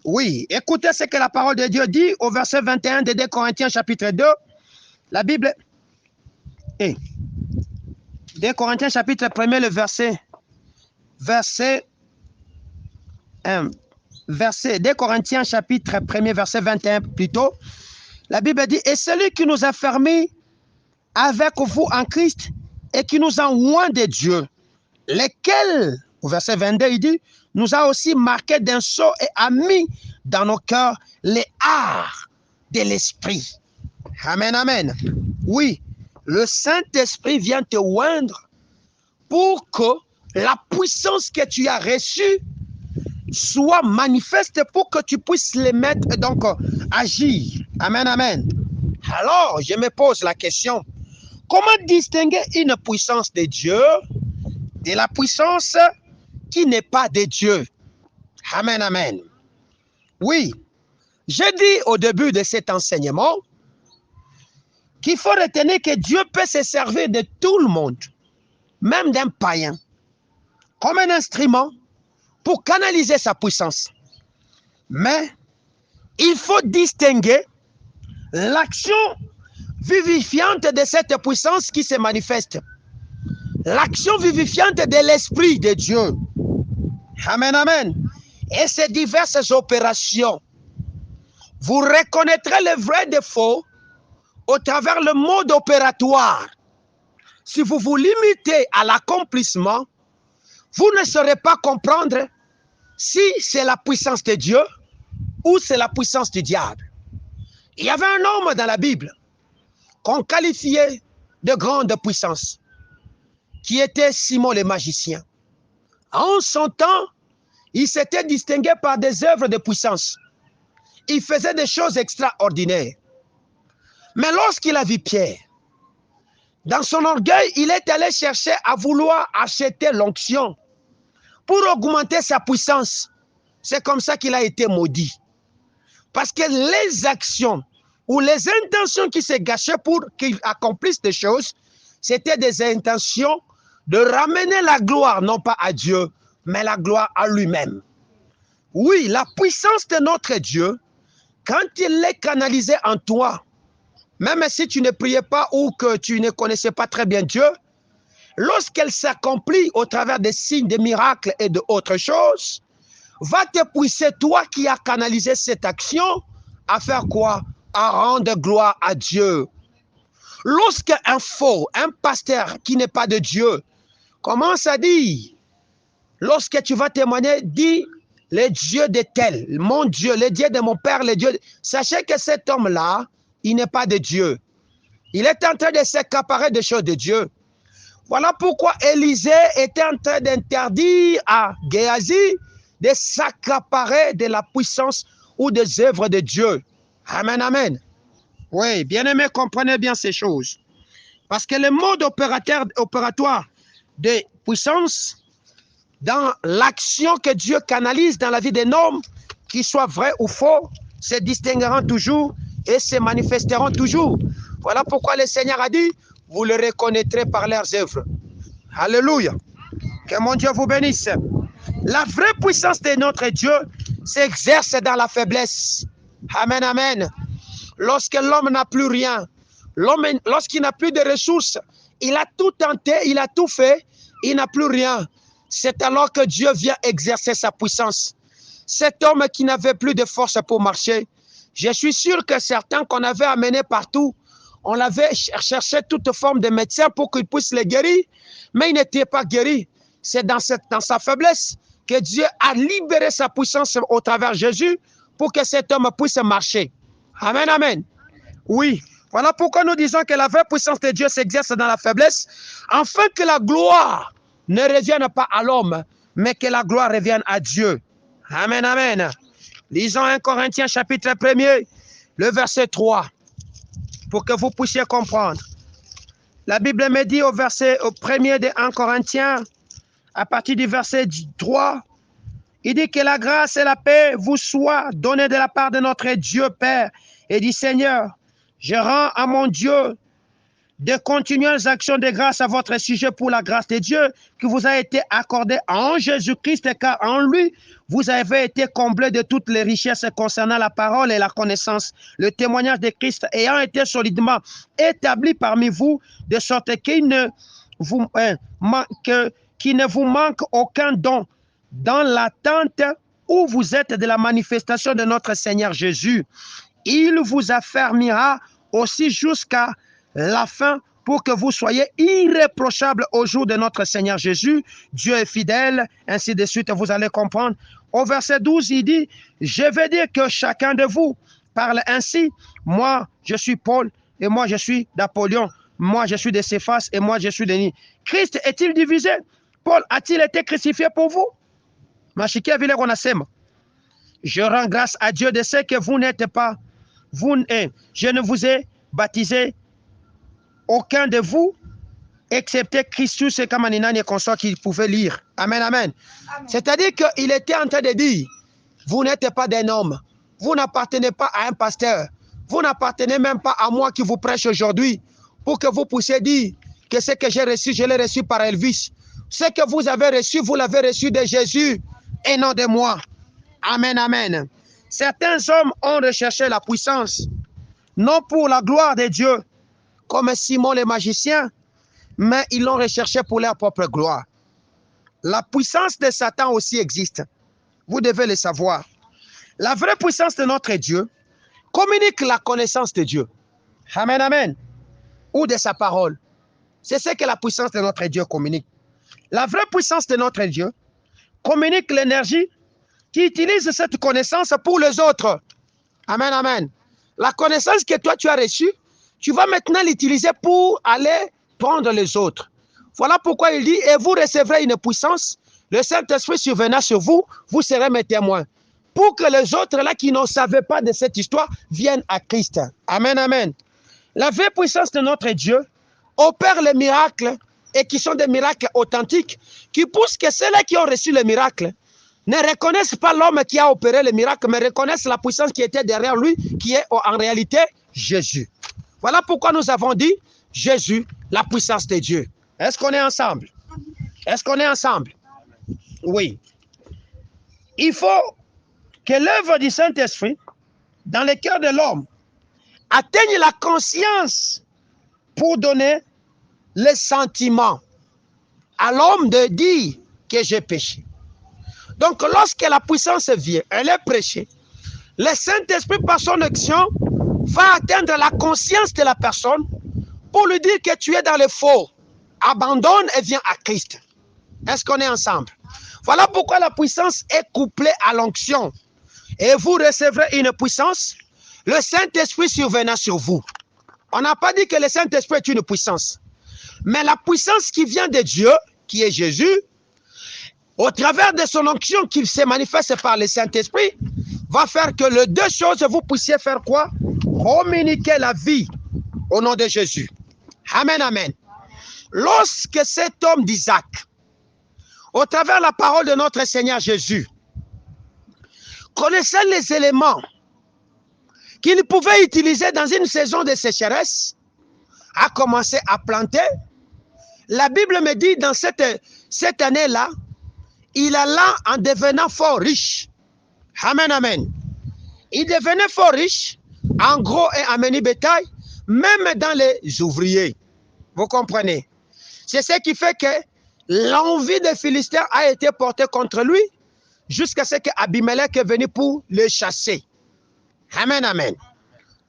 Oui, écoutez ce que la parole de Dieu dit au verset 21 de 2 Corinthiens chapitre 2. La Bible... 2 Corinthiens chapitre 1er, le verset 2 Corinthiens chapitre 1er, verset 21 plutôt. La Bible dit, et celui qui nous a permis avec vous en Christ et qui nous ont oint de Dieu, lesquels, au verset 22, il dit, nous a aussi marqué d'un sceau et a mis dans nos cœurs les arts de l'esprit. Amen, amen. Oui, le Saint-Esprit vient te oindre pour que la puissance que tu as reçue soit manifeste pour que tu puisses les mettre, donc agir. Amen, amen. Alors, je me pose la question, comment distinguer une puissance de Dieu de la puissance qui n'est pas de Dieu? Amen, amen. Oui, j'ai dit au début de cet enseignement qu'il faut retenir que Dieu peut se servir de tout le monde, même d'un païen, comme un instrument pour canaliser sa puissance. Mais il faut distinguer l'action vivifiante de cette puissance qui se manifeste. L'action vivifiante de l'Esprit de Dieu. Amen, amen. Et ces diverses opérations, vous reconnaîtrez le vrai des faux au travers le mode opératoire. Si vous vous limitez à l'accomplissement, vous ne saurez pas comprendre si c'est la puissance de Dieu ou c'est la puissance du diable. Il y avait un homme dans la Bible qu'on qualifiait de grande puissance, qui était Simon le magicien. En son temps, il s'était distingué par des œuvres de puissance. Il faisait des choses extraordinaires. Mais lorsqu'il a vu Pierre, dans son orgueil, il est allé chercher à vouloir acheter l'onction pour augmenter sa puissance. C'est comme ça qu'il a été maudit. Parce que les actions ou les intentions qui se gâchaient pour qu'il accomplisse des choses, c'était des intentions de ramener la gloire, non pas à Dieu, mais la gloire à lui-même. Oui, la puissance de notre Dieu, quand il est canalisé en toi, même si tu ne priais pas ou que tu ne connaissais pas très bien Dieu, lorsqu'elle s'accomplit au travers des signes, des miracles et d'autres choses, va te pousser, toi qui as canalisé cette action, à faire quoi? À rendre gloire à Dieu. Lorsqu'un faux, un pasteur qui n'est pas de Dieu, commence à dire, lorsque tu vas témoigner, dis le Dieu de tel, mon Dieu, le Dieu de mon père, le Dieu. Sachez que cet homme-là, il n'est pas de Dieu. Il est en train de s'accaparer des choses de Dieu. Voilà pourquoi Élisée était en train d'interdire à Géasi de s'accaparer de la puissance ou des œuvres de Dieu. Amen, amen. Oui, bien-aimés, comprenez bien ces choses. Parce que le mode opératoire de puissance, dans l'action que Dieu canalise dans la vie d'un homme, qu'il soit vrai ou faux, se distingueront toujours et se manifesteront toujours. Voilà pourquoi le Seigneur a dit, vous le reconnaîtrez par leurs œuvres. Alléluia. Que mon Dieu vous bénisse. La vraie puissance de notre Dieu s'exerce dans la faiblesse. Amen, amen. Lorsque l'homme n'a plus rien, lorsqu'il n'a plus de ressources, il a tout tenté, il a tout fait, il n'a plus rien. C'est alors que Dieu vient exercer sa puissance. Cet homme qui n'avait plus de force pour marcher, je suis sûr que certains qu'on avait amenés partout, on avait cherché toute forme de médecin pour qu'il puisse les guérir, mais il n'était pas guéri. C'est dans sa faiblesse que Dieu a libéré sa puissance au travers de Jésus pour que cet homme puisse marcher. Amen, amen. Oui, voilà pourquoi nous disons que la vraie puissance de Dieu s'exerce dans la faiblesse, afin que la gloire ne revienne pas à l'homme, mais que la gloire revienne à Dieu. Amen, amen. Lisons 1 Corinthiens chapitre 1er, le verset 3, pour que vous puissiez comprendre. La Bible me dit au premier de 1 Corinthiens, à partir du verset 3, il dit que la grâce et la paix vous soient données de la part de notre Dieu Père et du Seigneur. Je rends à mon Dieu de continuelles actions de grâce à votre sujet pour la grâce de Dieu qui vous a été accordée en Jésus-Christ, car en lui, vous avez été comblés de toutes les richesses concernant la parole et la connaissance, le témoignage de Christ ayant été solidement établi parmi vous, de sorte qu'il ne vous manque aucun don dans l'attente où vous êtes de la manifestation de notre Seigneur Jésus. Il vous affermira aussi jusqu'à la fin pour que vous soyez irréprochables au jour de notre Seigneur Jésus. Dieu est fidèle, ainsi de suite, vous allez comprendre. Au verset 12, il dit, « Je veux dire que chacun de vous parle ainsi. Moi, je suis Paul, et moi, je suis d'Apollon. Moi, je suis de Céphas, et moi, je suis de Denis. Christ est-il divisé? Paul a-t-il été crucifié pour vous? Je rends grâce à Dieu de ce que vous n'êtes pas. Je ne vous ai baptisé aucun de vous, excepté Christus et Kamaninani et consort qui pouvait lire. Amen, amen. C'est-à-dire qu'il était en train de dire, vous n'êtes pas d'un homme, vous n'appartenez pas à un pasteur, vous n'appartenez même pas à moi qui vous prêche aujourd'hui, pour que vous puissiez dire que ce que j'ai reçu, je l'ai reçu par Elvis. Ce que vous avez reçu, vous l'avez reçu de Jésus et non de moi. Amen, amen. Certains hommes ont recherché la puissance, non pour la gloire de Dieu, comme Simon le magicien, mais ils l'ont recherché pour leur propre gloire. La puissance de Satan aussi existe. Vous devez le savoir. La vraie puissance de notre Dieu communique la connaissance de Dieu. Amen, amen. Ou de sa parole. C'est ce que la puissance de notre Dieu communique. La vraie puissance de notre Dieu communique l'énergie qui utilise cette connaissance pour les autres. Amen, amen. La connaissance que toi tu as reçue, tu vas maintenant l'utiliser pour aller prendre les autres. Voilà pourquoi il dit, et vous recevrez une puissance, le Saint-Esprit surviendra sur vous, vous serez mes témoins. Pour que les autres là qui ne savaient pas de cette histoire viennent à Christ. Amen, amen. La vraie puissance de notre Dieu opère les miracles et qui sont des miracles authentiques, qui poussent que ceux-là qui ont reçu le miracle ne reconnaissent pas l'homme qui a opéré le miracle, mais reconnaissent la puissance qui était derrière lui, qui est en réalité Jésus. Voilà pourquoi nous avons dit Jésus, la puissance de Dieu. Est-ce qu'on est ensemble? Est-ce qu'on est ensemble? Oui. Il faut que l'œuvre du Saint-Esprit dans le cœur de l'homme atteigne la conscience pour donner le sentiment à l'homme de dire que j'ai péché. Donc, lorsque la puissance vient, elle est prêchée, le Saint-Esprit, par son action, va atteindre la conscience de la personne pour lui dire que tu es dans le faux. Abandonne et viens à Christ. Est-ce qu'on est ensemble? Voilà pourquoi la puissance est couplée à l'onction. Et vous recevrez une puissance, le Saint-Esprit surviendra sur vous. On n'a pas dit que le Saint-Esprit est une puissance. Mais la puissance qui vient de Dieu, qui est Jésus, au travers de son onction qui se manifeste par le Saint-Esprit, va faire que les deux choses, vous puissiez faire quoi? Communiquer la vie au nom de Jésus. Amen, amen. Lorsque cet homme d'Isaac, au travers de la parole de notre Seigneur Jésus, connaissait les éléments qu'il pouvait utiliser dans une saison de sécheresse, a commencé à planter, la Bible me dit dans cette année-là, il alla en devenant fort riche. Amen, amen. Il devenait fort riche, en gros et en menu bétail, même dans les ouvriers. Vous comprenez? C'est ce qui fait que l'envie des Philistins a été portée contre lui, jusqu'à ce qu'Abimelech est venu pour le chasser. Amen, amen.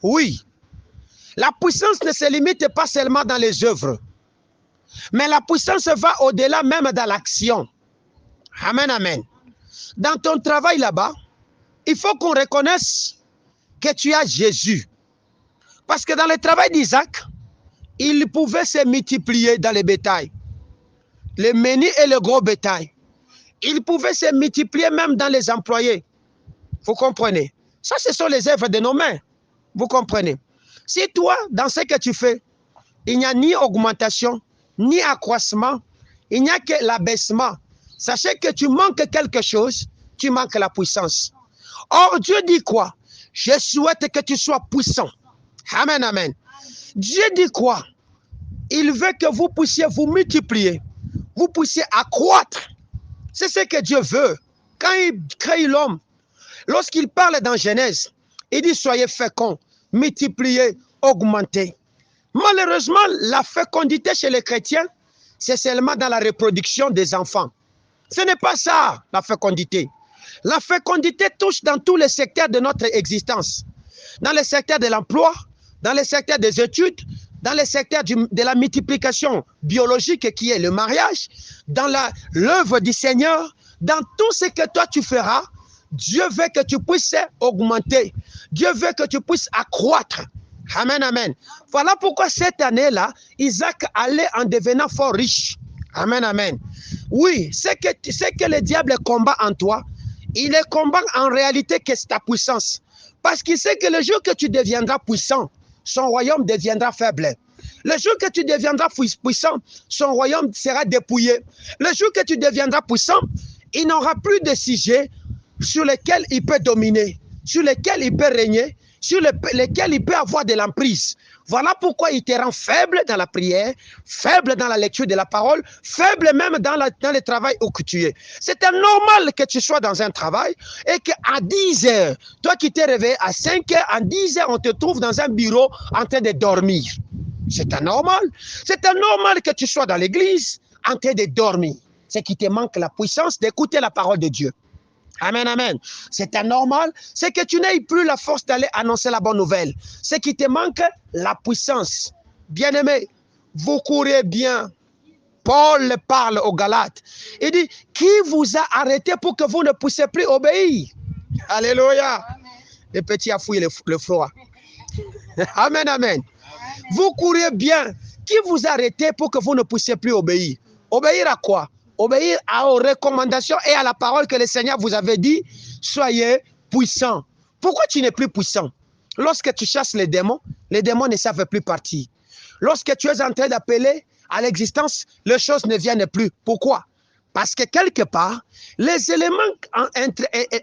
Oui. La puissance ne se limite pas seulement dans les œuvres, mais la puissance va au-delà même dans l'action. Amen, amen. Dans ton travail là-bas, il faut qu'on reconnaisse que tu as Jésus. Parce que dans le travail d'Isaac, il pouvait se multiplier dans les bétails. Les menus et le gros bétail. Il pouvait se multiplier même dans les employés. Vous comprenez? Ça, ce sont les œuvres de nos mains. Vous comprenez? Si toi, dans ce que tu fais, il n'y a ni augmentation, ni accroissement, il n'y a que l'abaissement. Sachez que tu manques quelque chose, tu manques la puissance. Or, Dieu dit quoi? Je souhaite que tu sois puissant. Amen, amen. Dieu dit quoi? Il veut que vous puissiez vous multiplier, vous puissiez accroître. C'est ce que Dieu veut. Quand il crée l'homme, lorsqu'il parle dans Genèse, il dit soyez féconds, multipliez, augmentez. Malheureusement, la fécondité chez les chrétiens, c'est seulement dans la reproduction des enfants. Ce n'est pas ça, la fécondité. La fécondité touche dans tous les secteurs de notre existence. Dans le secteur de l'emploi, dans le secteur des études, dans le secteur de la multiplication biologique qui est le mariage, dans l'œuvre du Seigneur, dans tout ce que toi tu feras, Dieu veut que tu puisses augmenter. Dieu veut que tu puisses accroître. Amen, amen. Voilà pourquoi cette année-là, Isaac allait en devenant fort riche. Amen, amen. Oui, c'est que le diable combat en toi. Il est combat en réalité que c'est ta puissance. Parce qu'il sait que le jour que tu deviendras puissant, son royaume deviendra faible. Le jour que tu deviendras puissant, son royaume sera dépouillé. Le jour que tu deviendras puissant, il n'aura plus de sujet sur lesquels il peut dominer, sur lesquels il peut régner, sur lesquels il peut avoir de l'emprise. Voilà pourquoi il te rend faible dans la prière, faible dans la lecture de la parole, faible même dans le travail où tu es. C'est normal que tu sois dans un travail et qu'à 10 heures, toi qui t'es réveillé à 5 heures, à 10 heures, on te trouve dans un bureau en train de dormir. C'est anormal. C'est anormal que tu sois dans l'église en train de dormir. C'est qu'il te manque la puissance d'écouter la parole de Dieu. Amen, amen. C'est anormal. C'est que tu n'aies plus la force d'aller annoncer la bonne nouvelle. C'est qu'il te manque la puissance. Bien-aimé, vous courez bien. Paul parle aux Galates. Il dit, qui vous a arrêté pour que vous ne puissiez plus obéir? Alléluia. Les petits a fouillé le froid. Amen, amen. Vous courez bien. Qui vous a arrêté pour que vous ne puissiez plus obéir? Obéir à quoi? Obéir aux recommandations et à la parole que le Seigneur vous avait dit, soyez puissants. Pourquoi tu n'es plus puissant? Lorsque tu chasses les démons ne savent plus partir. Lorsque tu es en train d'appeler à l'existence, les choses ne viennent plus. Pourquoi? Parce que quelque part, les éléments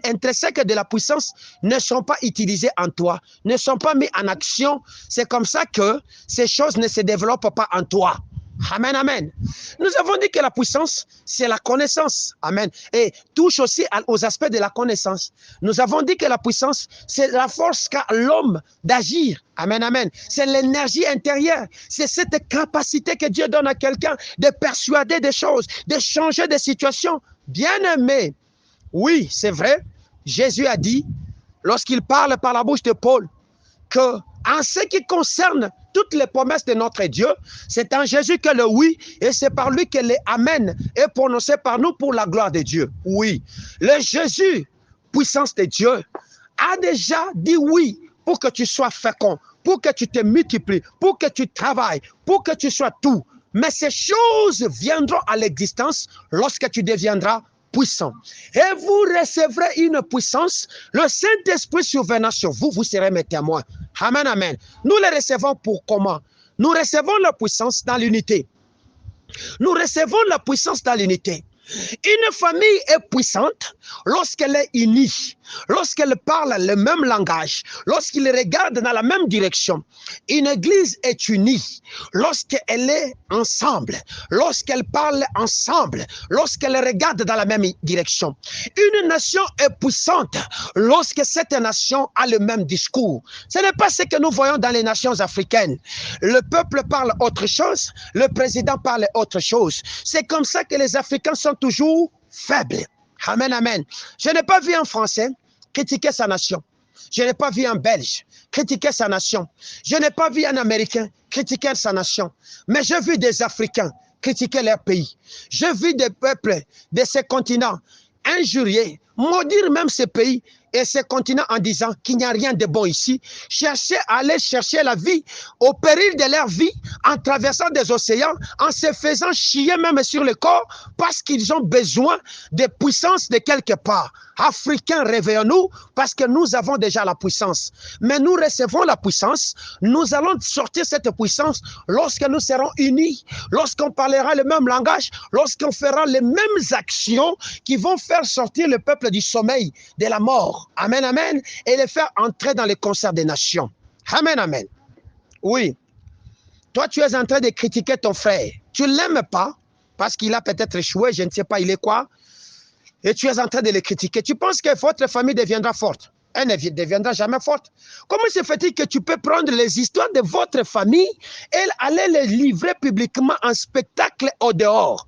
intrinsèques de la puissance ne sont pas utilisés en toi, ne sont pas mis en action. C'est comme ça que ces choses ne se développent pas en toi. Amen, amen. Nous avons dit que la puissance, c'est la connaissance. Amen. Et touche aussi aux aspects de la connaissance. Nous avons dit que la puissance, c'est la force qu'a l'homme d'agir. Amen, amen. C'est l'énergie intérieure. C'est cette capacité que Dieu donne à quelqu'un de persuader des choses, de changer de situation. Bien-aimé, oui, c'est vrai. Jésus a dit, lorsqu'il parle par la bouche de Paul, que en ce qui concerne toutes les promesses de notre Dieu, c'est en Jésus que le oui, et c'est par lui que le amen est prononcé par nous pour la gloire de Dieu. Oui, le Jésus, puissance de Dieu, a déjà dit oui pour que tu sois fécond, pour que tu te multiplies, pour que tu travailles, pour que tu sois tout. Mais ces choses viendront à l'existence lorsque tu deviendras puissant. Et vous recevrez une puissance, le Saint-Esprit survenant sur vous, vous serez mes témoins. Amen, amen. Nous les recevons pour comment? Nous recevons la puissance dans l'unité. Nous recevons la puissance dans l'unité. Une famille est puissante lorsqu'elle est unie, lorsqu'elle parle le même langage, lorsqu'ils regardent dans la même direction. Une église est unie lorsqu'elle est ensemble, lorsqu'elle parle ensemble, lorsqu'elle regarde dans la même direction. Une nation est puissante lorsque cette nation a le même discours. Ce n'est pas ce que nous voyons dans les nations africaines. Le peuple parle autre chose, le président parle autre chose. C'est comme ça que les Africains sont toujours faibles. Amen, amen. Je n'ai pas vu un Français critiquer sa nation. Je n'ai pas vu un Belge critiquer sa nation. Je n'ai pas vu un Américain critiquer sa nation. Mais j'ai vu des Africains critiquer leur pays. J'ai vu des peuples de ces continents injurier, maudire même ces pays et ces continents en disant qu'il n'y a rien de bon ici, aller chercher la vie au péril de leur vie en traversant des océans, en se faisant chier même sur le corps parce qu'ils ont besoin de puissance de quelque part. Africains, réveillons-nous parce que nous avons déjà la puissance. Mais nous recevons la puissance, nous allons sortir cette puissance lorsque nous serons unis, lorsqu'on parlera le même langage, lorsqu'on fera les mêmes actions qui vont faire sortir le peuple du sommeil, de la mort. Amen, amen. Et les faire entrer dans le concert des nations. Amen, amen. Oui. Toi, tu es en train de critiquer ton frère. Tu ne l'aimes pas parce qu'il a peut-être échoué, je ne sais pas, il est quoi. Et tu es en train de le critiquer. Tu penses que votre famille deviendra forte. Elle ne deviendra jamais forte. Comment se fait-il que tu peux prendre les histoires de votre famille et aller les livrer publiquement en spectacle au dehors?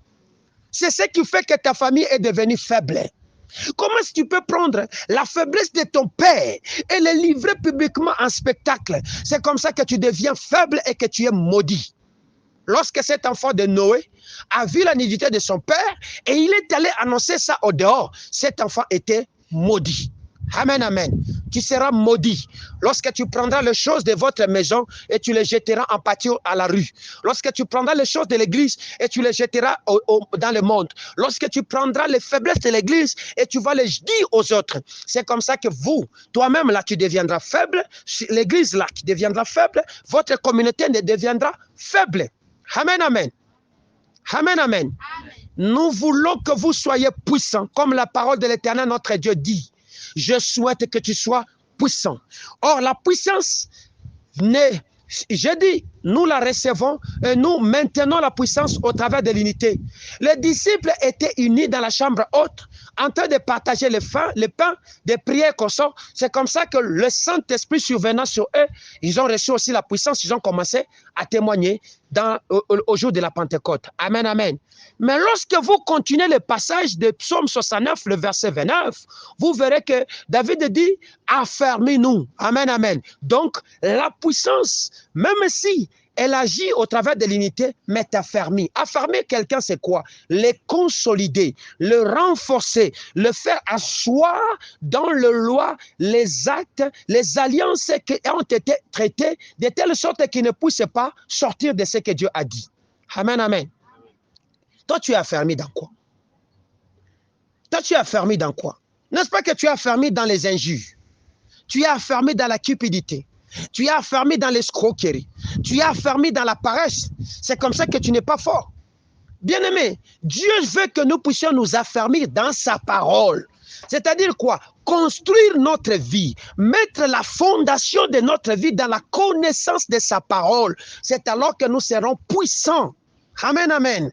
C'est ce qui fait que ta famille est devenue faible. Comment est-ce que tu peux prendre la faiblesse de ton père et le livrer publiquement en spectacle? C'est comme ça que tu deviens faible et que tu es maudit. Lorsque cet enfant de Noé a vu la nudité de son père et il est allé annoncer ça au dehors, cet enfant était maudit. Amen, amen. Tu seras maudit lorsque tu prendras les choses de votre maison et tu les jetteras en pâture à la rue. Lorsque tu prendras les choses de l'église et tu les jetteras dans le monde. Lorsque tu prendras les faiblesses de l'église et tu vas les dire aux autres. C'est comme ça que vous, toi-même là, tu deviendras faible. L'église là, tu deviendras faible. Votre communauté deviendra faible. Amen, amen. Amen, amen. Nous voulons que vous soyez puissants, comme la parole de l'Éternel, notre Dieu, dit. Je souhaite que tu sois puissant. Or, la puissance n'est, je dis, nous la recevons et nous maintenons la puissance au travers de l'unité. Les disciples étaient unis dans la chambre haute, en train de partager le pain, des prières qu'on sort. C'est comme ça que le Saint-Esprit survenant sur eux, ils ont reçu aussi la puissance, ils ont commencé à témoigner au jour de la Pentecôte. Amen, amen. Mais lorsque vous continuez le passage de Psaume 69, le verset 29, vous verrez que David dit, affermis-nous. Amen, amen. Donc, la puissance, même si elle agit au travers de l'unité, mais t'affermir. Affermir quelqu'un, c'est quoi? Le consolider, le renforcer, le faire asseoir dans le loi, les actes, les alliances qui ont été traitées de telle sorte qu'ils ne puissent pas sortir de ce que Dieu a dit. Amen, amen. Toi, tu es affermi dans quoi? Toi, tu es affermi dans quoi? N'est-ce pas que tu es affermi dans les injures? Tu es affermi dans la cupidité. Tu es affermi dans l'escroquerie. Tu es affermi dans la paresse. C'est comme ça que tu n'es pas fort. Bien-aimé, Dieu veut que nous puissions nous affermir dans sa parole. C'est-à-dire quoi? Construire notre vie, mettre la fondation de notre vie dans la connaissance de sa parole. C'est alors que nous serons puissants. Amen, amen.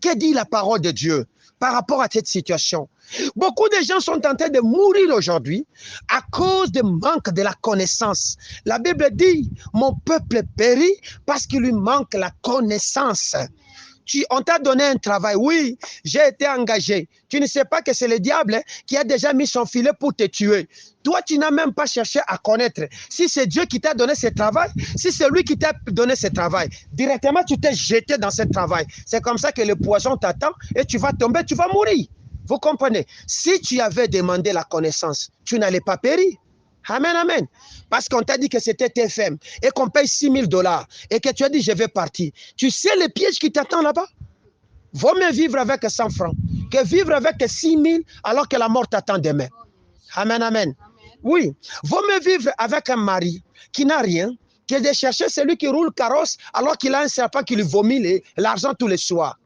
Que dit la parole de Dieu par rapport à cette situation? Beaucoup de gens sont en train de mourir aujourd'hui à cause du manque de la connaissance. La Bible dit, mon peuple périt parce qu'il lui manque la connaissance. On t'a donné un travail, oui, j'ai été engagé. Tu ne sais pas que c'est le diable qui a déjà mis son filet pour te tuer. Toi, tu n'as même pas cherché à connaître. Si c'est Dieu qui t'a donné ce travail, si c'est lui qui t'a donné ce travail, directement tu t'es jeté dans ce travail. C'est comme ça que le poison t'attend et tu vas tomber, tu vas mourir. Vous comprenez? Si tu avais demandé la connaissance, tu n'allais pas périr. Amen, amen. Parce qu'on t'a dit que c'était TFM et qu'on paye $6,000 et que tu as dit je vais partir. Tu sais le piège qui t'attend là-bas? Vaut mieux vivre avec 100 francs que vivre avec 6,000 alors que la mort t'attend demain. Amen, amen. Oui, vaut mieux vivre avec un mari qui n'a rien que de chercher celui qui roule carrosse alors qu'il a un serpent qui lui vomit l'argent tous les soirs.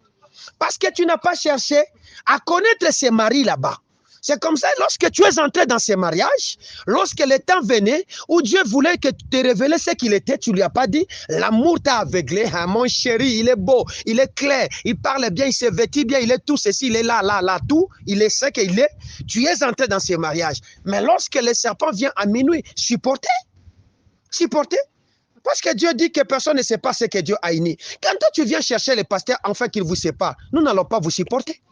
Parce que tu n'as pas cherché à connaître ces maris là-bas. C'est comme ça, lorsque tu es entré dans ces mariages, lorsque le temps venait où Dieu voulait que tu te révèles ce qu'il était, tu ne lui as pas dit, l'amour t'a aveuglé, hein, mon chéri, il est beau, il est clair, il parle bien, il se vêtit bien, il est tout ceci, il est là, là, là, tout, il est ce qu'il est. Tu es entré dans ces mariages. Mais lorsque le serpent vient à minuit, supportez. Parce que Dieu dit que personne ne sait pas ce que Dieu a uni. Quand toi tu viens chercher les pasteurs afin qu'ils vous séparent, nous n'allons pas vous supporter.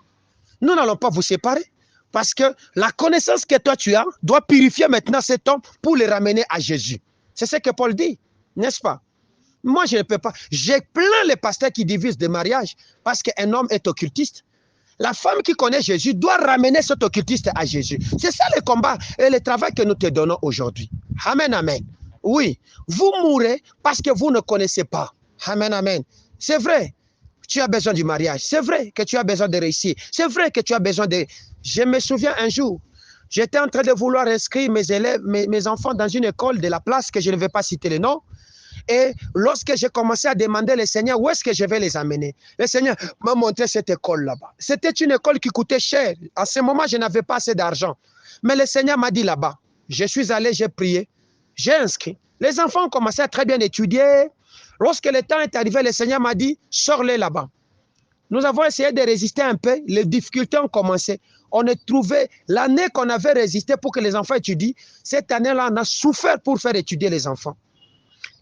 Nous n'allons pas vous séparer. Parce que la connaissance que toi tu as doit purifier maintenant cet homme pour le ramener à Jésus. C'est ce que Paul dit, n'est-ce pas? Moi, je ne peux pas. J'ai plein les pasteurs qui divisent des mariages parce qu'un homme est occultiste. La femme qui connaît Jésus doit ramener cet occultiste à Jésus. C'est ça le combat et le travail que nous te donnons aujourd'hui. Amen, amen. Oui, vous mourrez parce que vous ne connaissez pas. Amen, amen. C'est vrai. Tu as besoin du mariage. C'est vrai que tu as besoin de réussir. C'est vrai que tu as besoin de... Je me souviens un jour, j'étais en train de vouloir inscrire mes élèves, mes enfants dans une école de la place, que je ne vais pas citer le nom. Et lorsque j'ai commencé à demander au Seigneur où est-ce que je vais les amener, le Seigneur m'a montré cette école là-bas. C'était une école qui coûtait cher. À ce moment, je n'avais pas assez d'argent. Mais le Seigneur m'a dit là-bas. Je suis allé, j'ai prié, j'ai inscrit. Les enfants ont commencé à très bien étudier. Lorsque le temps est arrivé, le Seigneur m'a dit, sors-les là-bas. Nous avons essayé de résister un peu. Les difficultés ont commencé. On a trouvé l'année qu'on avait résisté pour que les enfants étudient. Cette année-là, on a souffert pour faire étudier les enfants.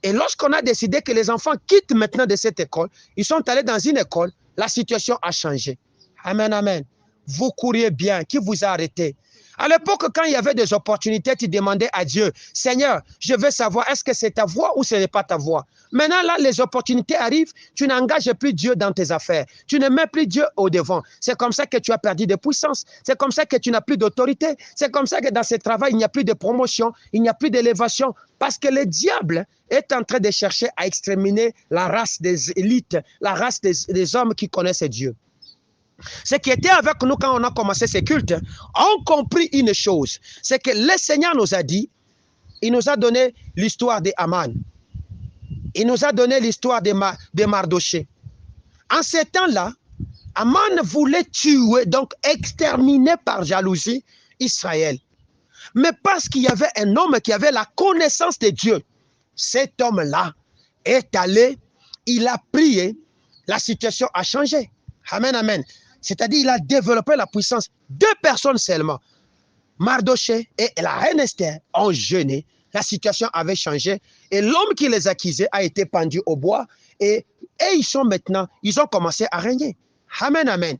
Et lorsqu'on a décidé que les enfants quittent maintenant de cette école, ils sont allés dans une école, la situation a changé. Amen, amen. vous couriez bien? Qui vous a arrêté? À l'époque, quand il y avait des opportunités, tu demandais à Dieu, Seigneur, je veux savoir, est-ce que c'est ta voix ou ce n'est pas ta voix? Maintenant, là, les opportunités arrivent, tu n'engages plus Dieu dans tes affaires. Tu ne mets plus Dieu au devant. C'est comme ça que tu as perdu de puissance. C'est comme ça que tu n'as plus d'autorité. C'est comme ça que dans ce travail, il n'y a plus de promotion, il n'y a plus d'élévation. Parce que le diable est en train de chercher à exterminer la race des élites, la race des hommes qui connaissent Dieu. Ceux qui étaient avec nous quand on a commencé ces cultes ont compris une chose. C'est que le Seigneur nous a dit, il nous a donné l'histoire de Haman. Il nous a donné l'histoire de Mardoché. En ces temps-là, Haman voulait tuer, donc exterminer par jalousie Israël. Mais parce qu'il y avait un homme qui avait la connaissance de Dieu, cet homme-là est allé, il a prié, la situation a changé. Amen, amen. C'est-à-dire il a développé la puissance. 2 personnes seulement, Mardoché et la reine Esther, ont jeûné. La situation avait changé et l'homme qui les accusait a été pendu au bois et ils sont maintenant, ils ont commencé à régner. Amen, amen.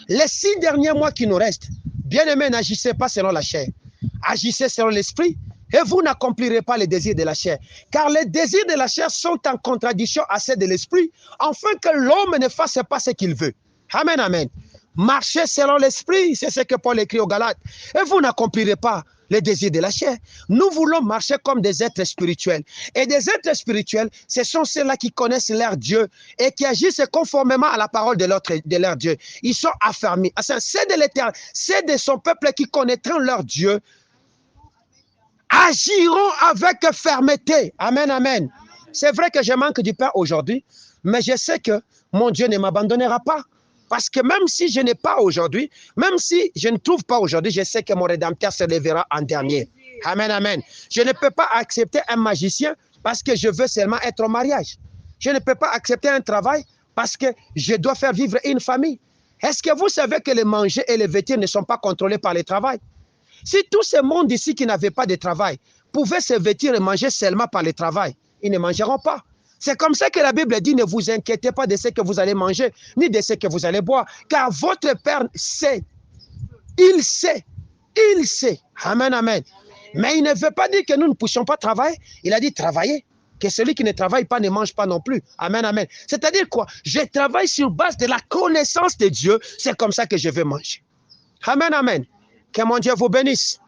Les 6 derniers mois qui nous restent, bien-aimés, n'agissez pas selon la chair. Agissez selon l'esprit et vous n'accomplirez pas les désirs de la chair. Car les désirs de la chair sont en contradiction à ceux de l'esprit, afin que l'homme ne fasse pas ce qu'il veut. Amen, amen. Marchez selon l'esprit, c'est ce que Paul écrit aux Galates. Et vous n'accomplirez pas les désirs de la chair. Nous voulons marcher comme des êtres spirituels. Et des êtres spirituels, ce sont ceux-là qui connaissent leur Dieu et qui agissent conformément à la parole de leur Dieu. Ils sont affermis. C'est de l'Éternel, c'est de son peuple qui connaîtront leur Dieu, agiront avec fermeté. Amen, amen. C'est vrai que je manque du pain aujourd'hui, mais je sais que mon Dieu ne m'abandonnera pas. Parce que même si je n'ai pas aujourd'hui, même si je ne trouve pas aujourd'hui, je sais que mon Rédempteur se lèvera en dernier. Amen, amen. Je ne peux pas accepter un magicien parce que je veux seulement être au mariage. Je ne peux pas accepter un travail parce que je dois faire vivre une famille. Est-ce que vous savez que les manger et les vêtir ne sont pas contrôlés par le travail? Si tout ce monde ici qui n'avait pas de travail pouvait se vêtir et manger seulement par le travail, ils ne mangeront pas. C'est comme ça que la Bible dit, ne vous inquiétez pas de ce que vous allez manger, ni de ce que vous allez boire, car votre Père sait. Il sait. Il sait. Amen, amen. Mais il ne veut pas dire que nous ne puissions pas travailler. Il a dit travailler. Que celui qui ne travaille pas ne mange pas non plus. Amen, amen. C'est-à-dire quoi? Je travaille sur base de la connaissance de Dieu. C'est comme ça que je vais manger. Amen, amen. Que mon Dieu vous bénisse.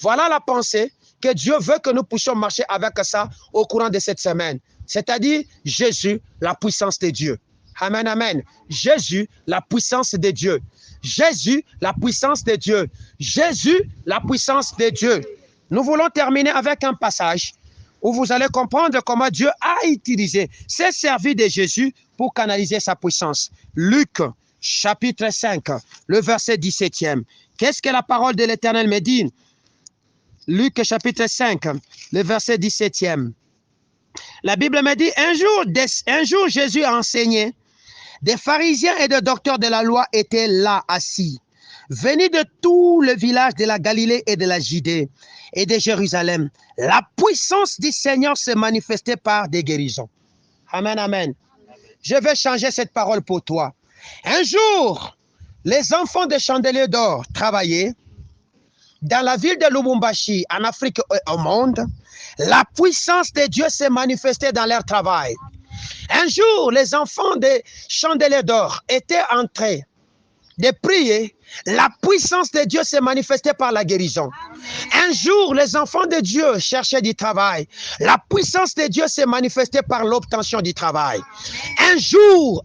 Voilà la pensée que Dieu veut que nous puissions marcher avec ça au courant de cette semaine. C'est-à-dire Jésus, la puissance de Dieu. Amen, amen. Jésus, la puissance de Dieu. Jésus, la puissance de Dieu. Jésus, la puissance de Dieu. Nous voulons terminer avec un passage où vous allez comprendre comment Dieu a utilisé, s'est servi de Jésus pour canaliser sa puissance. Luc, chapitre 5, le verset 17e. Qu'est-ce que la parole de l'Éternel me dit? Luc, chapitre 5, le verset 17e. La Bible me dit, un jour Jésus a enseigné, des pharisiens et des docteurs de la loi étaient là assis, venus de tout le village de la Galilée et de la Judée et de Jérusalem. La puissance du Seigneur se manifestait par des guérisons. Amen, amen. Je vais changer cette parole pour toi. Un jour, les enfants de Chandelier d'Or travaillaient dans la ville de Lubumbashi, en Afrique et au monde. La puissance de Dieu s'est manifestée dans leur travail. Un jour, les enfants de Chandelier d'Or étaient en train de prier. La puissance de Dieu s'est manifestée par la guérison. Un jour, les enfants de Dieu cherchaient du travail. La puissance de Dieu s'est manifestée par l'obtention du travail. Un jour.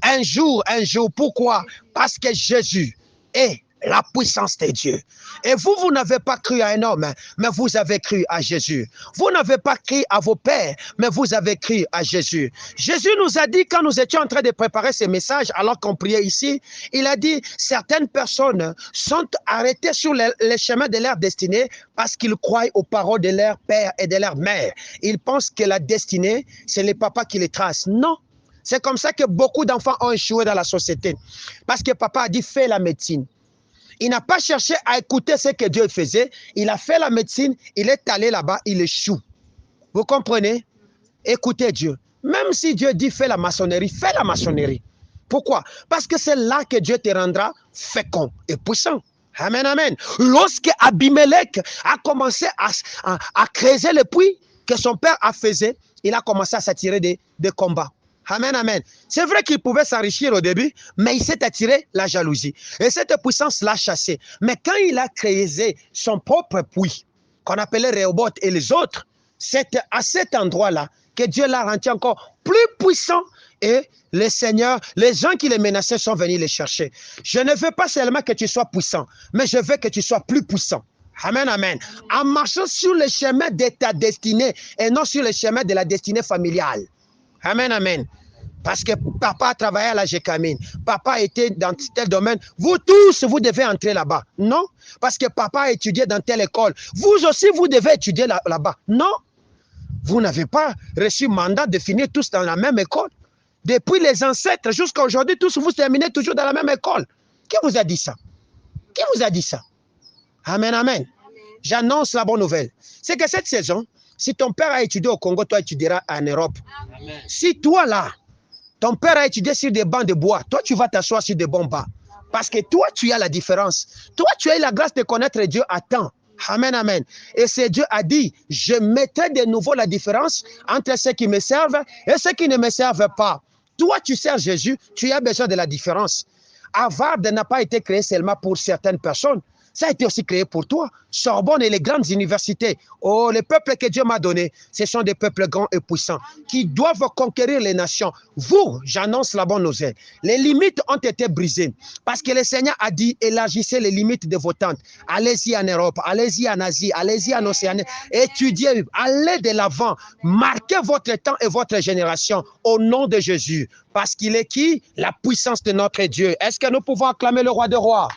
Pourquoi? Parce que Jésus est la puissance de Dieu. Et vous n'avez pas cru à un homme, mais vous avez cru à Jésus. Vous n'avez pas cru à vos pères, mais vous avez cru à Jésus. Jésus nous a dit, quand nous étions en train de préparer ces messages, alors qu'on priait ici, il a dit, certaines personnes sont arrêtées sur les chemins de leur destinée parce qu'ils croient aux paroles de leur père et de leur mère. Ils pensent que la destinée, c'est les papas qui les tracent. Non. C'est comme ça que beaucoup d'enfants ont échoué dans la société. Parce que papa a dit, fais la médecine. Il n'a pas cherché à écouter ce que Dieu faisait. Il a fait la médecine, il est allé là-bas, il échoue. Vous comprenez? Écoutez Dieu. Même si Dieu dit fais la maçonnerie, fais la maçonnerie. Pourquoi? Parce que c'est là que Dieu te rendra fécond et puissant. Amen, amen. Lorsque Abimelech a commencé à creuser le puits que son père a fait, il a commencé à s'attirer des combats. Amen, amen. C'est vrai qu'il pouvait s'enrichir au début, mais il s'est attiré la jalousie. Et cette puissance l'a chassé. Mais quand il a créé son propre puits, qu'on appelait Rehoboth et les autres, c'est à cet endroit-là que Dieu l'a rendu encore plus puissant. Et les seigneurs, les gens qui les menaçaient sont venus les chercher. Je ne veux pas seulement que tu sois puissant, mais je veux que tu sois plus puissant. Amen, amen. En marchant sur le chemin de ta destinée et non sur le chemin de la destinée familiale. Amen, amen. Parce que papa a travaillé à la Gécamine, papa était dans tel domaine, vous tous, vous devez entrer là-bas. Non, parce que papa a étudié dans telle école, vous aussi, vous devez étudier là-bas. Non, vous n'avez pas reçu mandat de finir tous dans la même école. Depuis les ancêtres jusqu'à aujourd'hui, tous vous terminez toujours dans la même école. Qui vous a dit ça? Qui vous a dit ça? Amen, amen. J'annonce la bonne nouvelle. C'est que cette saison, si ton père a étudié au Congo, toi étudieras en Europe. Amen. Si toi là, ton père a étudié sur des bancs de bois, toi tu vas t'asseoir sur des bons bancs. Parce que toi tu as la différence. Toi tu as eu la grâce de connaître Dieu à temps. Amen, amen. Et c'est Dieu a dit, je mettrai de nouveau la différence entre ceux qui me servent et ceux qui ne me servent pas. Toi tu sers Jésus, tu as besoin de la différence. Harvard n'a pas été créé seulement pour certaines personnes. Ça a été aussi créé pour toi. Sorbonne et les grandes universités. Oh, les peuples que Dieu m'a donnés, ce sont des peuples grands et puissants qui doivent conquérir les nations. Vous, j'annonce la bonne nouvelle. Les limites ont été brisées parce que le Seigneur a dit, élargissez les limites de vos tentes. Allez-y en Europe, allez-y en Asie, allez-y en Océanie. Étudiez, allez de l'avant. Marquez votre temps et votre génération au nom de Jésus. Parce qu'il est qui? La puissance de notre Dieu. Est-ce que nous pouvons acclamer le roi des rois?